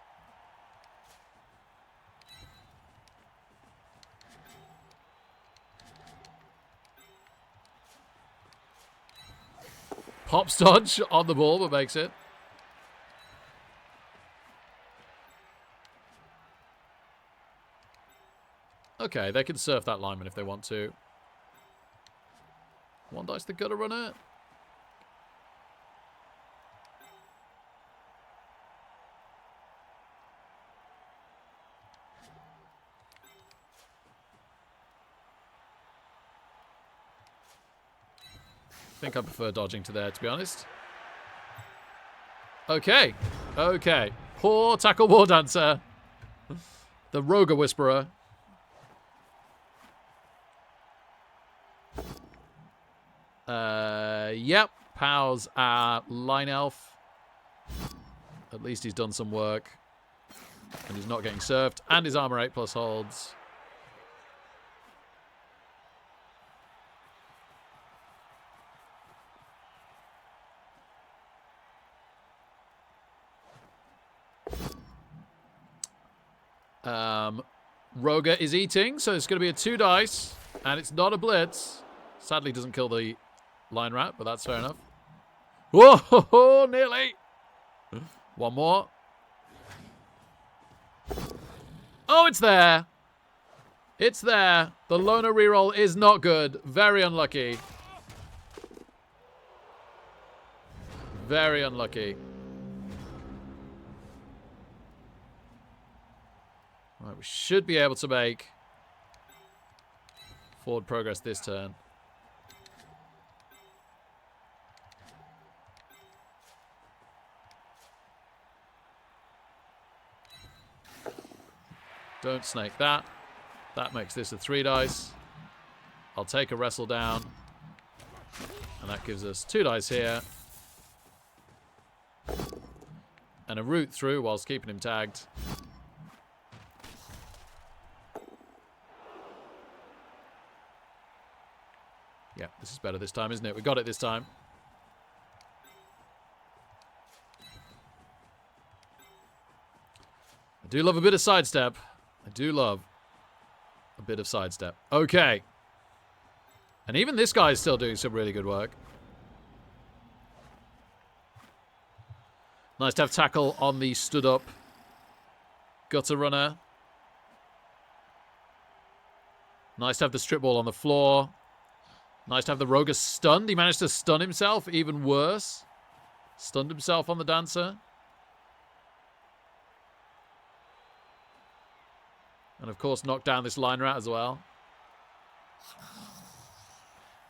Pops dodge on the ball, but makes it. Okay, they can surf that lineman if they want to. 1 dice the gutter runner. I think I prefer dodging to there, to be honest. Okay. Okay. Poor tackle War Dancer. The Roger Whisperer. Yep. Pow's our line elf. At least he's done some work. And he's not getting surfed. And his armor 8+ holds. Roga is eating, so it's going to be a 2 dice. And it's not a blitz. Sadly doesn't kill the line rat, but that's fair enough. Whoa, nearly. One more. Oh, it's there. It's there. The loner reroll is not good. Very unlucky. Very unlucky. Right, we should be able to make forward progress this turn. Don't snake that. That makes this a 3 dice. I'll take a wrestle down. And that gives us 2 dice here. And a route through whilst keeping him tagged. Yeah, this is better this time, isn't it? We got it this time. I do love a bit of sidestep. I do love a bit of sidestep. Okay. And even this guy is still doing some really good work. Nice to have tackle on the stood up gutter runner. Nice to have the strip ball on the floor. Nice to have the Roga stunned. He managed to stun himself. Even worse. Stunned himself on the dancer. And of course knocked down this line rat as well.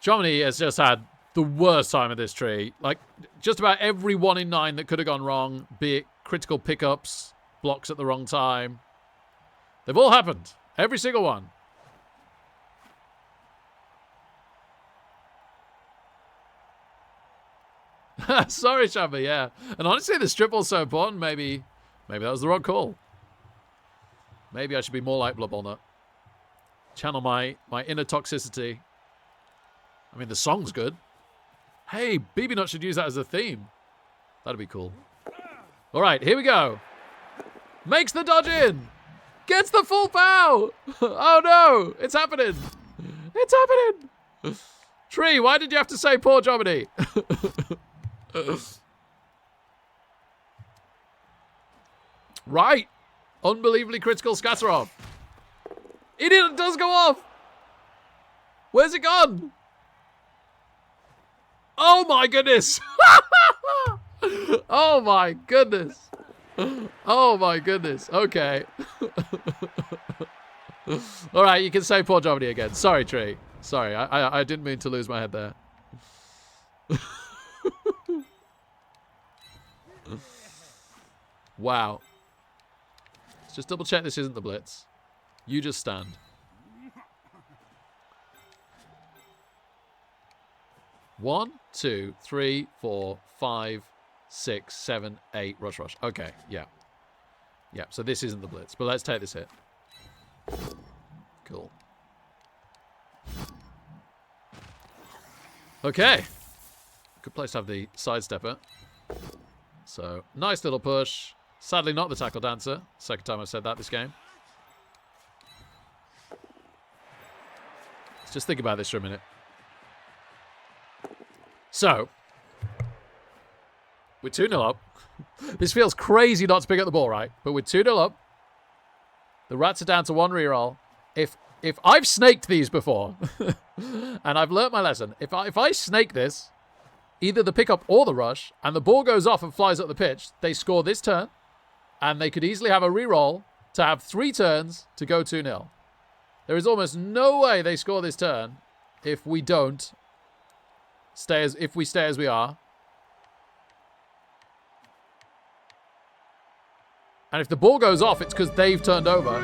Jomini has just had the worst time of this tree. Like, just about every 1 in 9 that could have gone wrong, be it critical pickups, blocks at the wrong time. They've all happened. Every single one. Sorry, Shabba, yeah. And honestly, the strip ball's so important, maybe that was the wrong call. Maybe I should be more like Bloodballnut. Channel my inner toxicity. I mean, the song's good. Hey, BB Nut should use that as a theme. That'd be cool. All right, here we go. Makes the dodge in. Gets the full pow. Oh, no. It's happening. It's happening. Tree, why did you have to say poor Jomini? Right. Unbelievably critical scatter off. It does go off. Where's it gone? Oh my goodness. Oh my goodness. Oh my goodness. Okay. All right, you can say poor Jomini again. Sorry, Tree. Sorry, I didn't mean to lose my head there. Wow. Let's just double check this isn't the blitz. You just stand. One, 2, 3, 4, 5, 6, 7, 8. Rush, rush. Okay, yeah. Yeah, so this isn't the blitz, but let's take this hit. Cool. Okay. Good place to have the sidestepper. So, nice little push. Sadly, not the tackle dancer. Second time I've said that this game. Let's just think about this for a minute. So, we're 2-0 up. This feels crazy not to pick up the ball, right? But we're 2-0 up. The rats are down to 1 reroll. If I've snaked these before, and I've learnt my lesson, if I snake this, either the pickup or the rush, and the ball goes off and flies up the pitch, they score this turn, and they could easily have a reroll to have 3 turns to go 2-0. There is almost no way they score this turn if we don't stay as we are. And if the ball goes off, it's because they've turned over.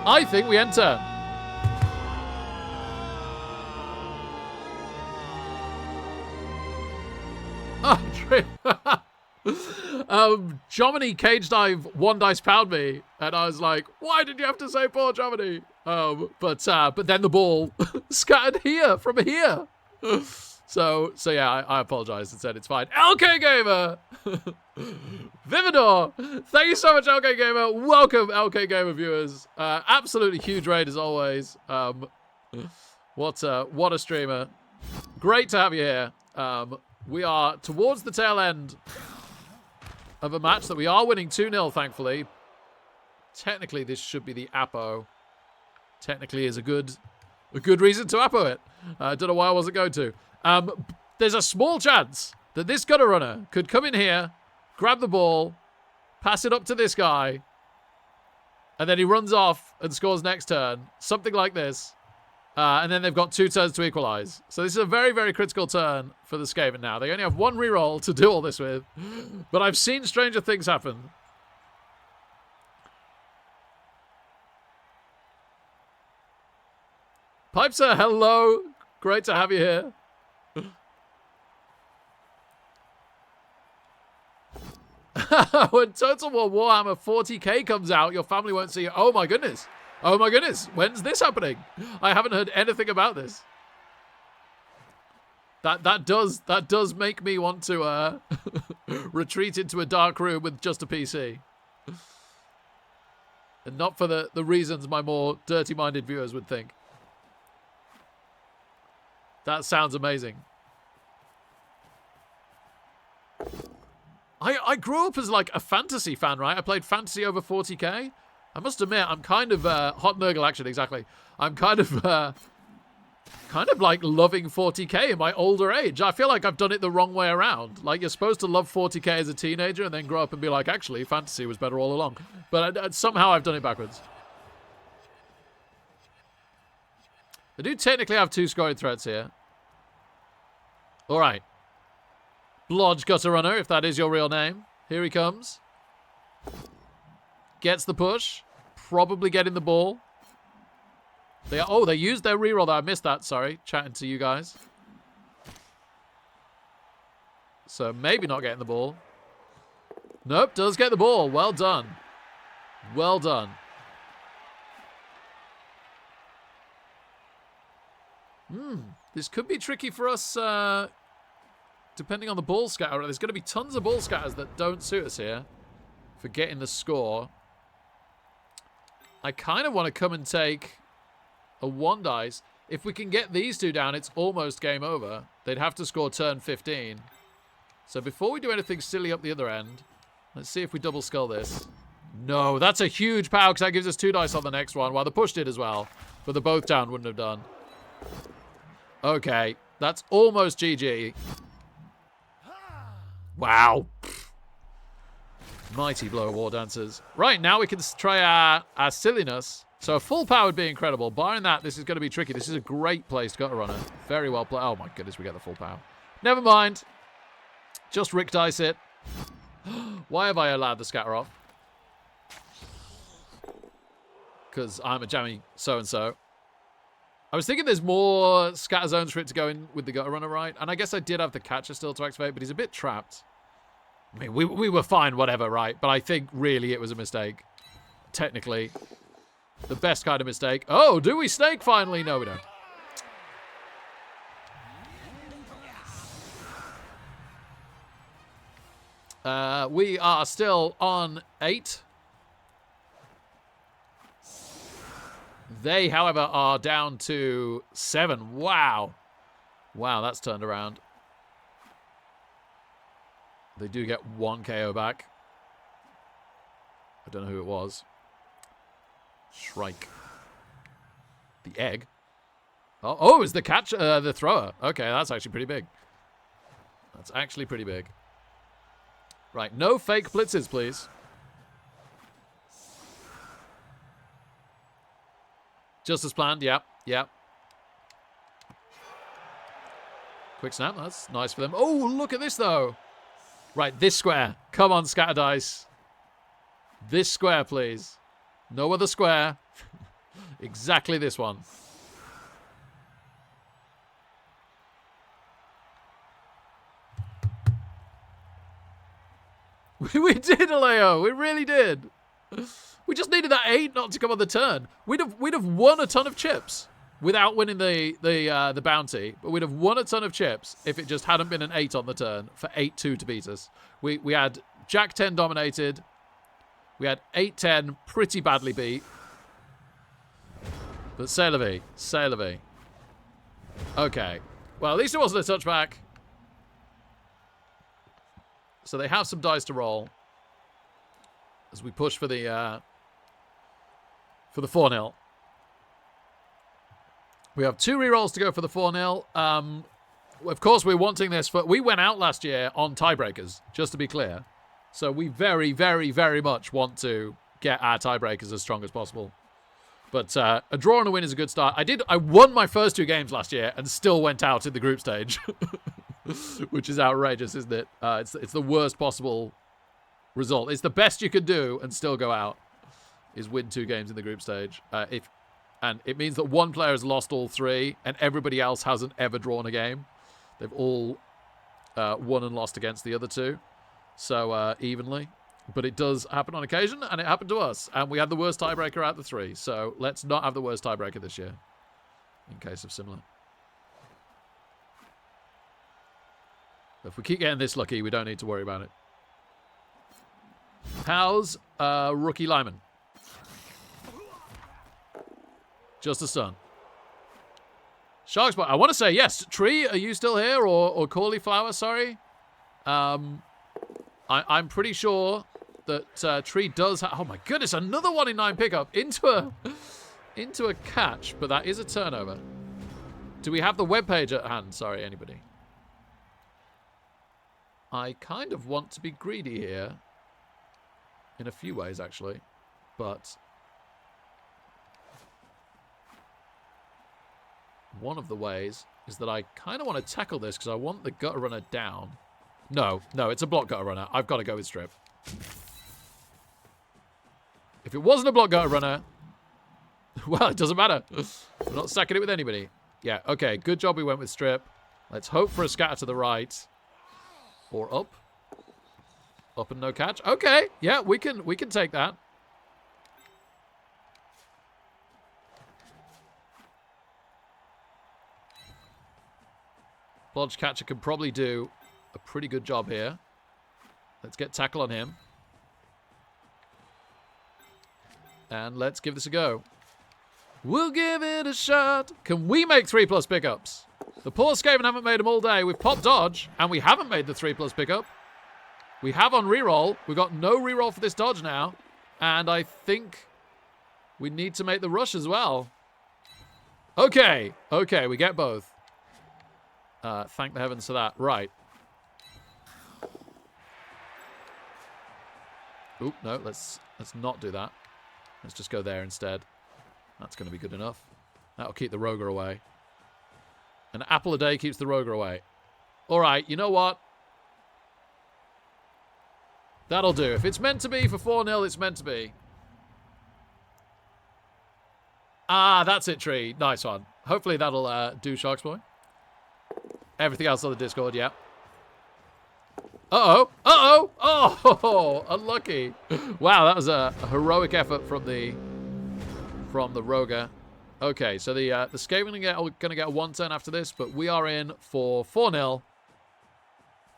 I think we end turn. Oh, true. Jomini cage dive 1 dice pound me, and I was like, why did you have to say poor Jomini? But then the ball scattered here from here. So yeah, I apologize and said it's fine. LK Gamer! Vividor! Thank you so much, LK Gamer. Welcome, LK Gamer viewers. Absolutely huge raid as always. What a streamer. Great to have you here. We are towards the tail end of a match that we are winning 2-0, thankfully. Technically, this should be the Apo. Technically is a good reason to Apo it. I don't know why I wasn't going to. There's a small chance that this gutter runner could come in here, grab the ball, pass it up to this guy, and then he runs off and scores next turn. Something like this. And then they've got 2 turns to equalize. So this is a very, very critical turn for the Skaven now. They only have 1 reroll to do all this with. But I've seen stranger things happen. Pipesir, hello. Great to have you here. When Total War Warhammer 40k comes out, your family won't see you. Oh my goodness. Oh my goodness. When's this happening? I haven't heard anything about this. That does make me want to retreat into a dark room with just a PC. And not for the reasons my more dirty-minded viewers would think. That sounds amazing. I grew up as like a fantasy fan, right? I played fantasy over 40k. I must admit, I'm kind of hot Nurgle actually, exactly. I'm kind of like loving 40k in my older age. I feel like I've done it the wrong way around. Like, you're supposed to love 40k as a teenager and then grow up and be like, actually, fantasy was better all along. But somehow I've done it backwards. I do technically have 2 scoring threats here. All right. Blodge Gutter Runner, if that is your real name. Here he comes. Gets the push. Probably getting the ball. They used their reroll there. I missed that. Sorry. Chatting to you guys. So maybe not getting the ball. Nope. Does get the ball. Well done. Well done. This could be tricky for us, depending on the ball scatter. There's going to be tons of ball scatters that don't suit us here for getting the score. I kind of want to come and take a 1 dice. If we can get these 2 down, it's almost game over. They'd have to score turn 15. So before we do anything silly up the other end, let's see if we double skull this. No, that's a huge power because that gives us 2 dice on the next one. Well, the push did as well, but the both down wouldn't have done. Okay, that's almost GG. Wow. Mighty blow of War Dancers. Right, now we can try our silliness. So a full power would be incredible. Barring that, this is going to be tricky. This is a great place to Gutter Runner. Very well played. Oh my goodness, we get the full power. Never mind. Just Rick Dice it. Why have I allowed the scatter off? Because I'm a jammy so-and-so. I was thinking there's more scatter zones for it to go in with the Gutter Runner, right? And I guess I did have the catcher still to activate, but he's a bit trapped. I mean, we were fine, whatever, right? But I think really it was a mistake. Technically. The best kind of mistake. Oh, do we snake finally? No, we don't. We are still on 8. They, however, are down to 7. Wow. Wow, that's turned around. They do get 1 KO back. I don't know who it was. Shrike. The egg. Oh, it was the catch, the thrower. Okay, that's actually pretty big. That's actually pretty big. Right, no fake blitzes, please. Just as planned, yep, yep. Quick snap, that's nice for them. Oh, look at this, though. Right, this square. Come on, scatter dice. This square, please. No other square. Exactly this one. We did, Aleo. We really did. We just needed that 8 not to come on the turn. We'd have won a ton of chips. without winning the bounty, but we'd have won a ton of chips if it just hadn't been an 8 on the turn for 8-2 to beat us. We had Jack 10 dominated. We had 8-10 pretty badly beat. But c'est la vie. C'est la vie. Okay. Well, at least it wasn't a touchback. So they have some dice to roll as we push for the 4-0. We have 2 rerolls to go for the 4-0. Of course, we're wanting this. We went out last year on tiebreakers, just to be clear. So we very, very, very much want to get our tiebreakers as strong as possible. But a draw and a win is a good start. I won my first 2 games last year and still went out in the group stage. Which is outrageous, isn't it? It's the worst possible result. It's the best you could do and still go out, is win 2 games in the group stage. And it means that one player has lost all 3 and everybody else hasn't ever drawn a game. They've all won and lost against the other 2. So evenly. But it does happen on occasion, and it happened to us. And we had the worst tiebreaker out of the 3. So let's not have the worst tiebreaker this year, in case of similar. If we keep getting this lucky, we don't need to worry about it. How's Rookie Lyman? Just a stun. Sharks, I want to say yes. Tree, are you still here? Or Cauliflower, sorry. I'm pretty sure that Tree does have... Oh my goodness, another 1 in 9 pickup into a catch, but that is a turnover. Do we have the webpage at hand? Sorry, anybody. I kind of want to be greedy here. In a few ways, actually. But one of the ways is that I kind of want to tackle this because I want the gutter runner down. No, it's a block gutter runner. I've got to go with strip. If it wasn't a block gutter runner, well, it doesn't matter. We're not stacking it with anybody. Yeah, okay, good job we went with strip. Let's hope for a scatter to the right. Or up. Up and no catch. Okay, yeah, we can take that. Blodge catcher can probably do a pretty good job here. Let's get tackle on him. And let's give this a go. We'll give it a shot. Can we make 3+ pickups? The poor Skaven haven't made them all day. We've popped dodge, and we haven't made the 3+ pickup. We have on reroll. We've got no reroll for this dodge now. And I think we need to make the rush as well. Okay, we get both. Thank the heavens for that. Right. Oop, no, let's not do that. Let's just go there instead. That's going to be good enough. That'll keep the Roger away. An apple a day keeps the Roger away. All right, you know what? That'll do. If it's meant to be for 4-0, it's meant to be. Ah, that's it, Tree. Nice one. Hopefully that'll do, Sharks Boy. Everything else on the Discord, yeah. Uh-oh. Uh-oh. Oh, unlucky. Wow, that was a heroic effort from the Roger. Okay, so the Skaven are going to get a 1 turn after this, but we are in for 4-0.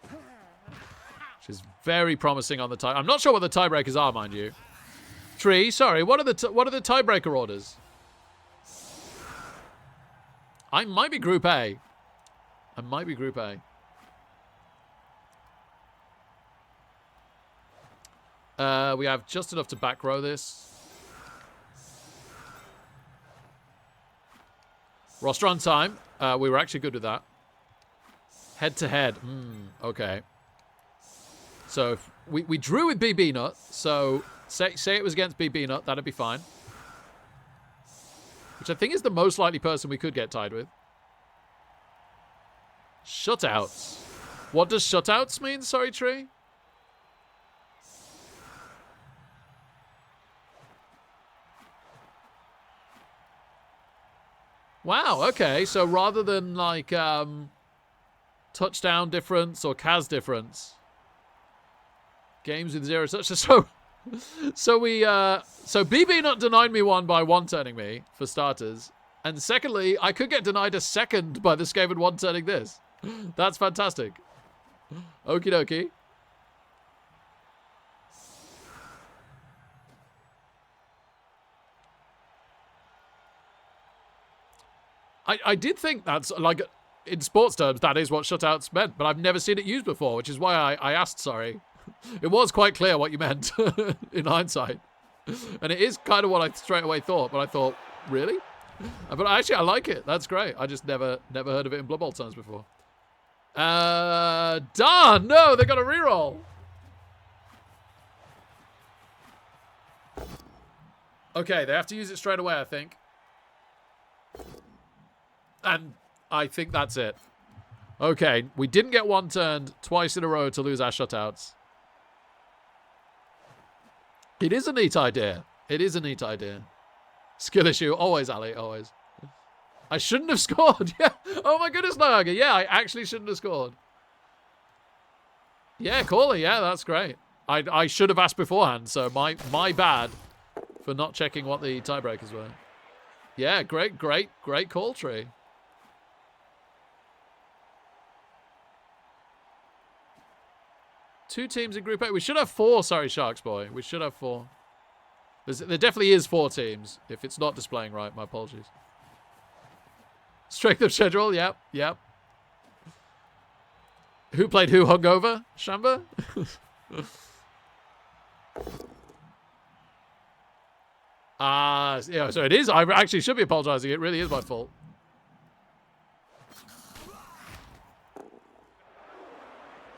Which is very promising on the tie. I'm not sure what the tiebreakers are, mind you. Tree, sorry, what are the tiebreaker orders? I might be Group A. I might be Group A. We have just enough to back row this. Roster on time. We were actually good with that. Head to head. Okay. So if we drew with BB Nut. So say it was against BB Nut. That'd be fine. Which I think is the most likely person we could get tied with. Shutouts. What does shutouts mean? Sorry, Tree. Wow, okay. So rather than like touchdown difference or CAS difference, games with 0 touchdowns. So BB Nut denied me one by 1 turning me for starters. And secondly, I could get denied a second by the Skaven one turning this. That's fantastic. Okie dokie. I did think that's, like, in sports terms, that is what shutouts meant, but I've never seen it used before, which is why I asked, sorry. It was quite clear what you meant in hindsight. And it is kind of what I straight away thought, but I thought, really? But actually, I like it. That's great. I just never heard of it in Blood Bowl terms before. Darn! No, they got a reroll. Okay, they have to use it straight away, I think. And I think that's it. Okay, we didn't get one turned twice in a row to lose our shutouts. It is a neat idea. It is a neat idea. Skill issue. Always, Ali. Always. I shouldn't have scored. Yeah. Oh my goodness, Niagara. Yeah, I actually shouldn't have scored. Yeah, Corley. Yeah, that's great. I should have asked beforehand, so my bad for not checking what the tiebreakers were. Yeah, great call, Tree. Two teams in Group A. We should have 4, sorry, Sharks Boy. We should have 4. There definitely is 4 teams. If it's not displaying right, my apologies. Strength of schedule, yep. Who played who hungover? Shamba? Yeah, so it is. I actually should be apologizing. It really is my fault.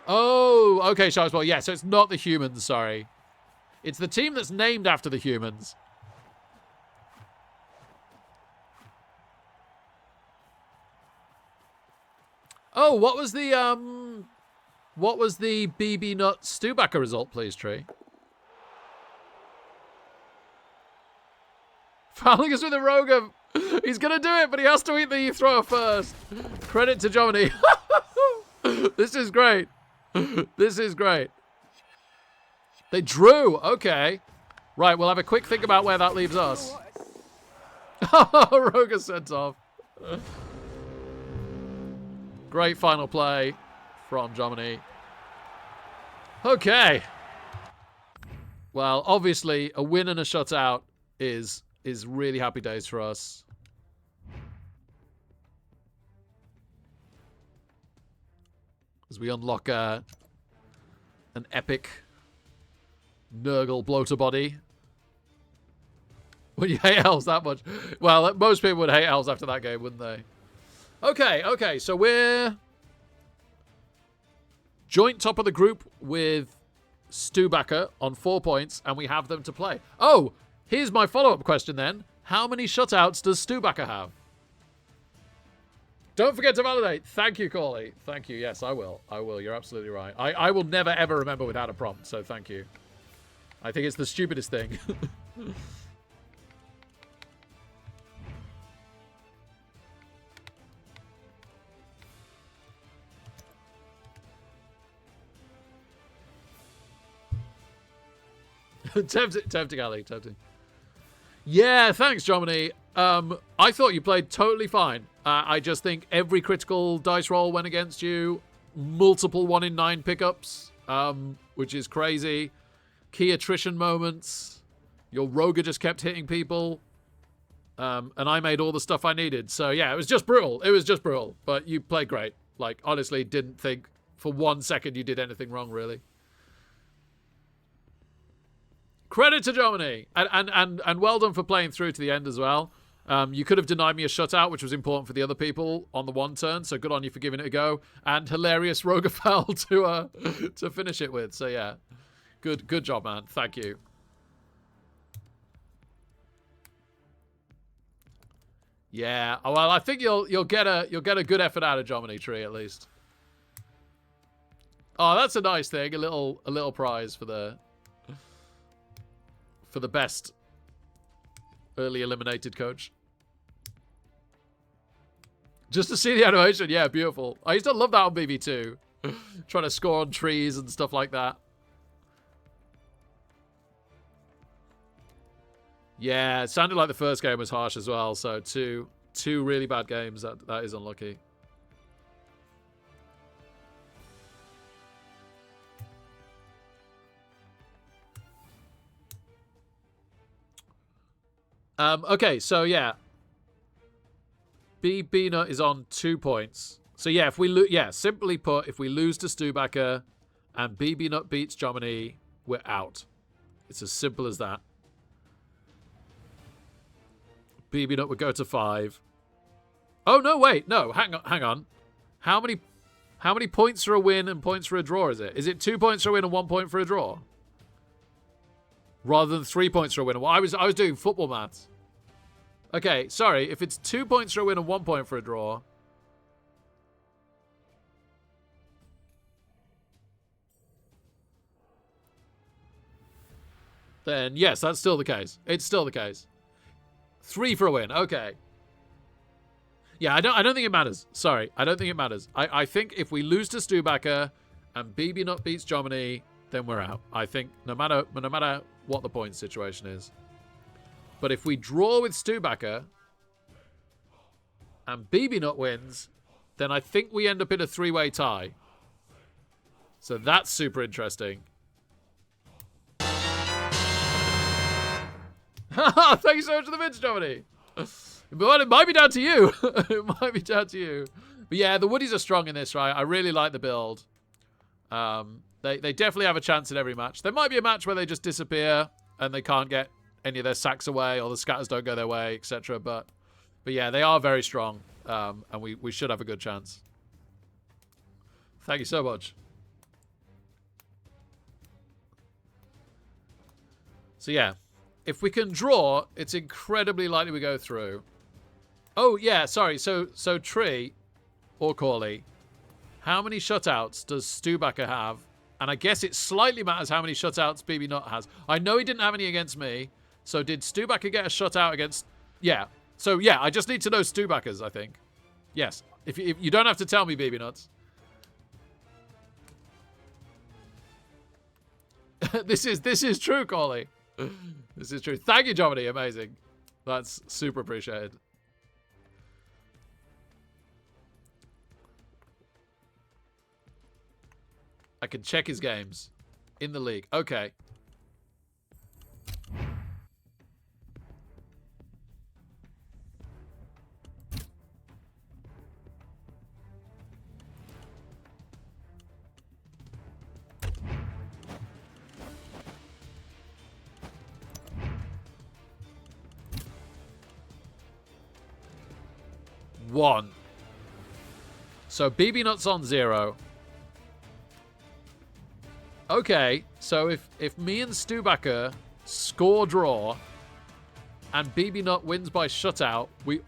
Oh, okay, Sharks Boy. Yeah, so it's not the humans, sorry. It's the team that's named after the humans. Oh, what was the BB Nut Stubacker result, please, Tree? Fouling us with a Rogue. He's gonna do it, but he has to eat the thrower first. Credit to Germany. This is great. This is great. They drew. Okay. Right, we'll have a quick think about where that leaves us. Roga sent off. Great final play from Germany. Okay. Well, obviously, a win and a shutout is really happy days for us. As we unlock an epic Nurgle bloater body. When you hate elves that much. Well, most people would hate elves after that game, wouldn't they? Okay, so we're joint top of the group with Stubacker on 4 points, and we have them to play. Oh, here's my follow-up question then. How many shutouts does Stubacker have? Don't forget to validate. Thank you, Corley. Thank you. Yes, I will. I will. You're absolutely right. I will never, ever remember without a prompt, so thank you. I think it's the stupidest thing. Tempting, Ali. Tempting. Yeah, thanks, Germany. I thought you played totally fine. I just think every critical dice roll went against you. Multiple 1 in 9 pickups, which is crazy. Key attrition moments. Your Roga just kept hitting people. And I made all the stuff I needed. So, yeah, it was just brutal. It was just brutal. But you played great. Like, honestly, didn't think for 1 second you did anything wrong, really. Credit to Germany. And well done for playing through to the end as well. You could have denied me a shutout, which was important for the other people on the 1 turn. So good on you for giving it a go. And hilarious Rogafell to finish it with. So yeah, good job, man. Thank you. Yeah. Well, I think you'll get a good effort out of Germany, Tree, at least. Oh, that's a nice thing. A little prize for the best early eliminated coach. Just to see the animation, yeah, beautiful. I used to love that on BB2. Trying to score on trees and stuff like that. Yeah, it sounded like the first game was harsh as well, so 2 2 really bad games. That is unlucky. Okay, so yeah. B-Nut is on 2 points. So yeah, if we lose, yeah, simply put, if we lose to Stubacker and B-Nut beats Jomini, we're out. It's as simple as that. B-Nut would go to 5. Oh no, wait, no, hang on. How many points for a win and points for a draw is it? Is it 2 points for a win and 1 point for a draw? Rather than 3 points for a win. Well, I was doing football maths. Okay, sorry. If it's 2 points for a win and 1 point for a draw, then yes, that's still the case. It's still the case. 3 for a win. Okay. Yeah, I don't think it matters. Sorry, I don't think it matters. I think if we lose to Stubacker and B-Nut beats Jomini, then we're out. I think no matter what the point situation is. But if we draw with Stubacker and B-Nut wins, then I think we end up in a 3-way tie. So that's super interesting. Thank you so much for the Vince, Jomini. But it might be down to you. It might be down to you. But yeah, the Woodies are strong in this, right? I really like the build. They definitely have a chance in every match. There might be a match where they just disappear and they can't get any of their sacks away or the scatters don't go their way, etc. But yeah, they are very strong. And we should have a good chance. Thank you so much. So yeah, if we can draw, it's incredibly likely we go through. Oh yeah, sorry. So Tree or Corley, how many shutouts does Stubacker have? And I guess it slightly matters how many shutouts B-Nut has. I know he didn't have any against me. So did Stubacker get a shutout against... Yeah. So yeah, I just need to know Stubacker's, I think. Yes. If you don't have to tell me, B-Nuts. This is true, Corley. This is true. Thank you, Jomini. Amazing. That's super appreciated. I can check his games in the league. Okay. One. So B-Nut's on 0. Okay, so if me and Stubacker score draw and B-Nut wins by shutout, we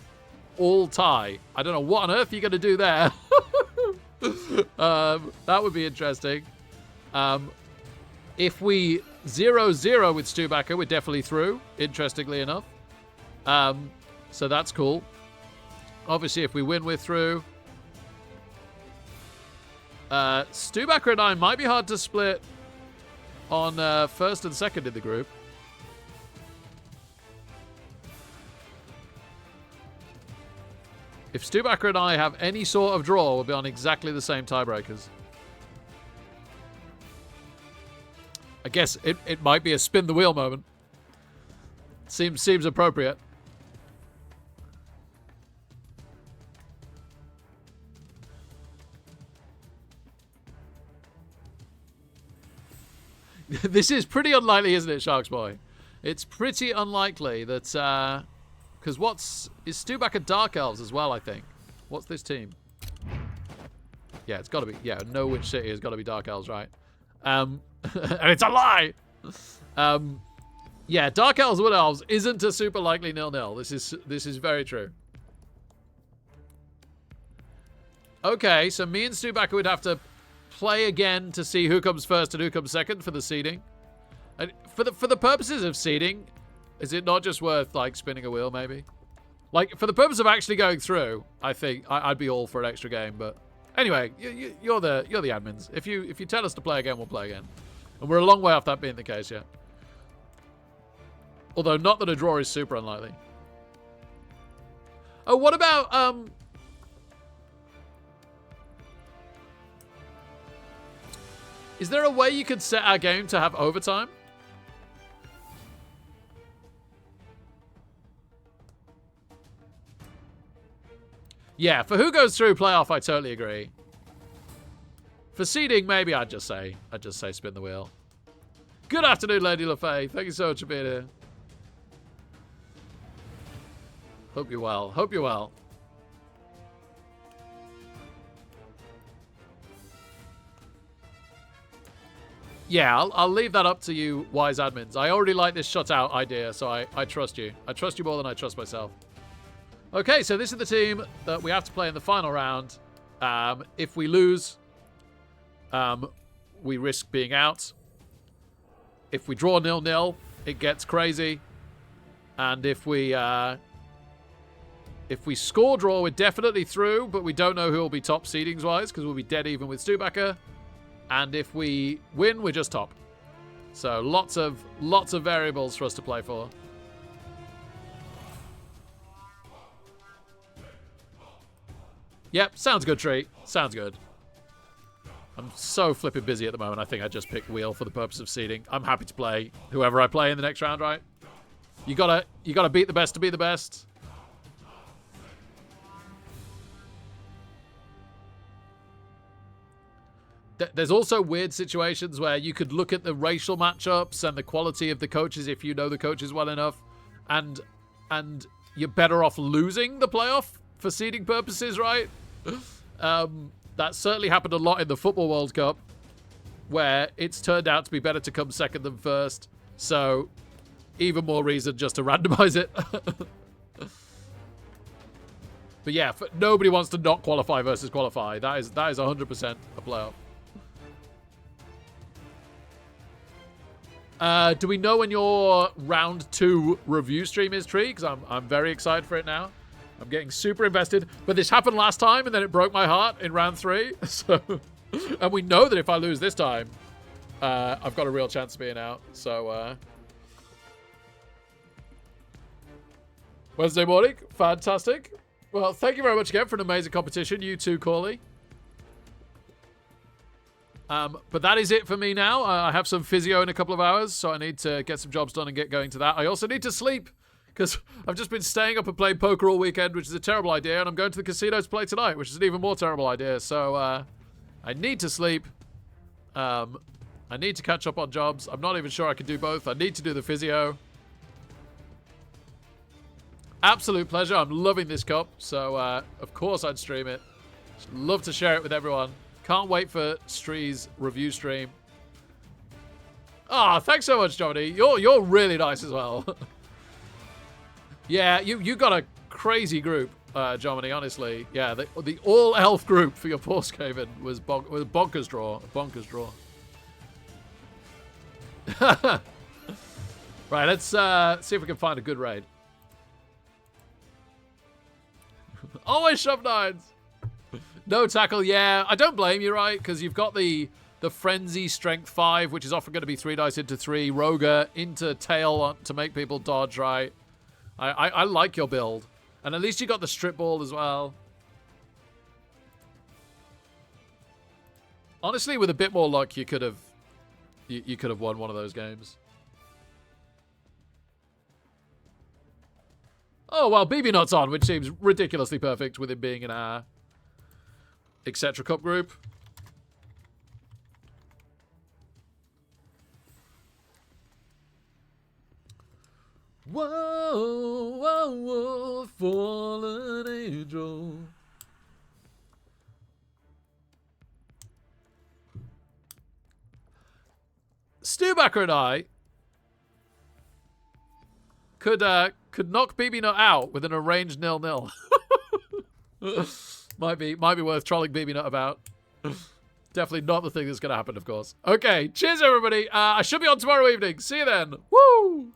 all tie. I don't know what on earth you're going to do there. That would be interesting. If we 0-0 with Stubacker, we're definitely through, interestingly enough. So that's cool. Obviously, if we win, we're through. Stubacker and I might be hard to split on first and second in the group. If Stubacker and I have any sort of draw, we'll be on exactly the same tiebreakers. I guess it might be a spin the wheel moment. Seems appropriate. This is pretty unlikely, isn't it, Sharks Boy? It's pretty unlikely that... Because is Stubacker Dark Elves as well, I think. What's this team? Yeah, it's got to be... Yeah, Know Which City has got to be Dark Elves, right? And it's a lie! Yeah, Dark Elves, Wood Elves isn't a super likely 0-0. This is very true. Okay, so me and Stubacker would have to play again to see who comes first and who comes second for the seeding. And for the purposes of seeding, is it not just worth like spinning a wheel maybe? Like for the purpose of actually going through, I think I'd be all for an extra game. But anyway, you're the admins. If you tell us to play again, we'll play again. And we're a long way off that being the case yet. Although not that a draw is super unlikely. Oh, what about is there a way you could set our game to have overtime? Yeah, for who goes through playoff, I totally agree. For seeding, maybe I'd just say spin the wheel. Good afternoon, Lady LaFay. Thank you so much for being here. Hope you're well. Hope you're well. Yeah, I'll leave that up to you, wise admins. I already like this shutout idea, so I trust you. I trust you more than I trust myself. Okay, so this is the team that we have to play in the final round. If we lose, we risk being out. If we draw 0-0, it gets crazy. And if we score draw, we're definitely through, but we don't know who will be top seedings-wise because we'll be dead even with Stubacher. And if we win, we're just top. So lots of variables for us to play for. Yep, sounds good, Tree. Sounds good. I'm so flipping busy at the moment. I think I just picked wheel for the purpose of seeding. I'm happy to play whoever I play in the next round, right? You gotta beat the best to be the best. There's also weird situations where you could look at the racial matchups and the quality of the coaches if you know the coaches well enough, and you're better off losing the playoff for seeding purposes, right? That certainly happened a lot in the Football World Cup, where it's turned out to be better to come second than first. So, even more reason just to randomize it. But yeah, nobody wants to not qualify versus qualify. That is 100% a playoff. Do we know when your round 2 review stream is, Tree? Because I'm very excited for it now. I'm getting super invested. But this happened last time, and then it broke my heart in round 3. So, and we know that if I lose this time, I've got a real chance of being out. So, Wednesday morning. Fantastic. Well, thank you very much again for an amazing competition. You too, Corley. But that is it for me now. I have some physio in a couple of hours, so I need to get some jobs done and get going to that. I also need to sleep, because I've just been staying up and playing poker all weekend, which is a terrible idea, and I'm going to the casino to play tonight, which is an even more terrible idea. So, I need to sleep. I need to catch up on jobs. I'm not even sure I can do both. I need to do the physio. Absolute pleasure. I'm loving this cup, so, of course I'd stream it. Love to share it with everyone. Can't wait for Stree's review stream. Ah, thanks so much, Johnny. You're really nice as well. Yeah, you got a crazy group, Jomini, honestly. Yeah, the all-elf group for your Porskaven was bonkers draw. Bonkers draw. Right, let's see if we can find a good raid. Always shove 9s. No tackle, yeah. I don't blame you, right? Because you've got the Frenzy Strength 5, which is often going to be 3 dice into 3. Roger into tail to make people dodge, right? I like your build. And at least you got the strip ball as well. Honestly, with a bit more luck, you could have won one of those games. Oh, well, BB Nut's on, which seems ridiculously perfect with him being in our etc. Cup group. Whoa, whoa, whoa, fallen angel. Stubacher and I could knock BB Nut out with an arranged 0-0. Might be worth trolling BB Nut about. Definitely not the thing that's going to happen, of course. Okay, cheers, everybody. I should be on tomorrow evening. See you then. Woo!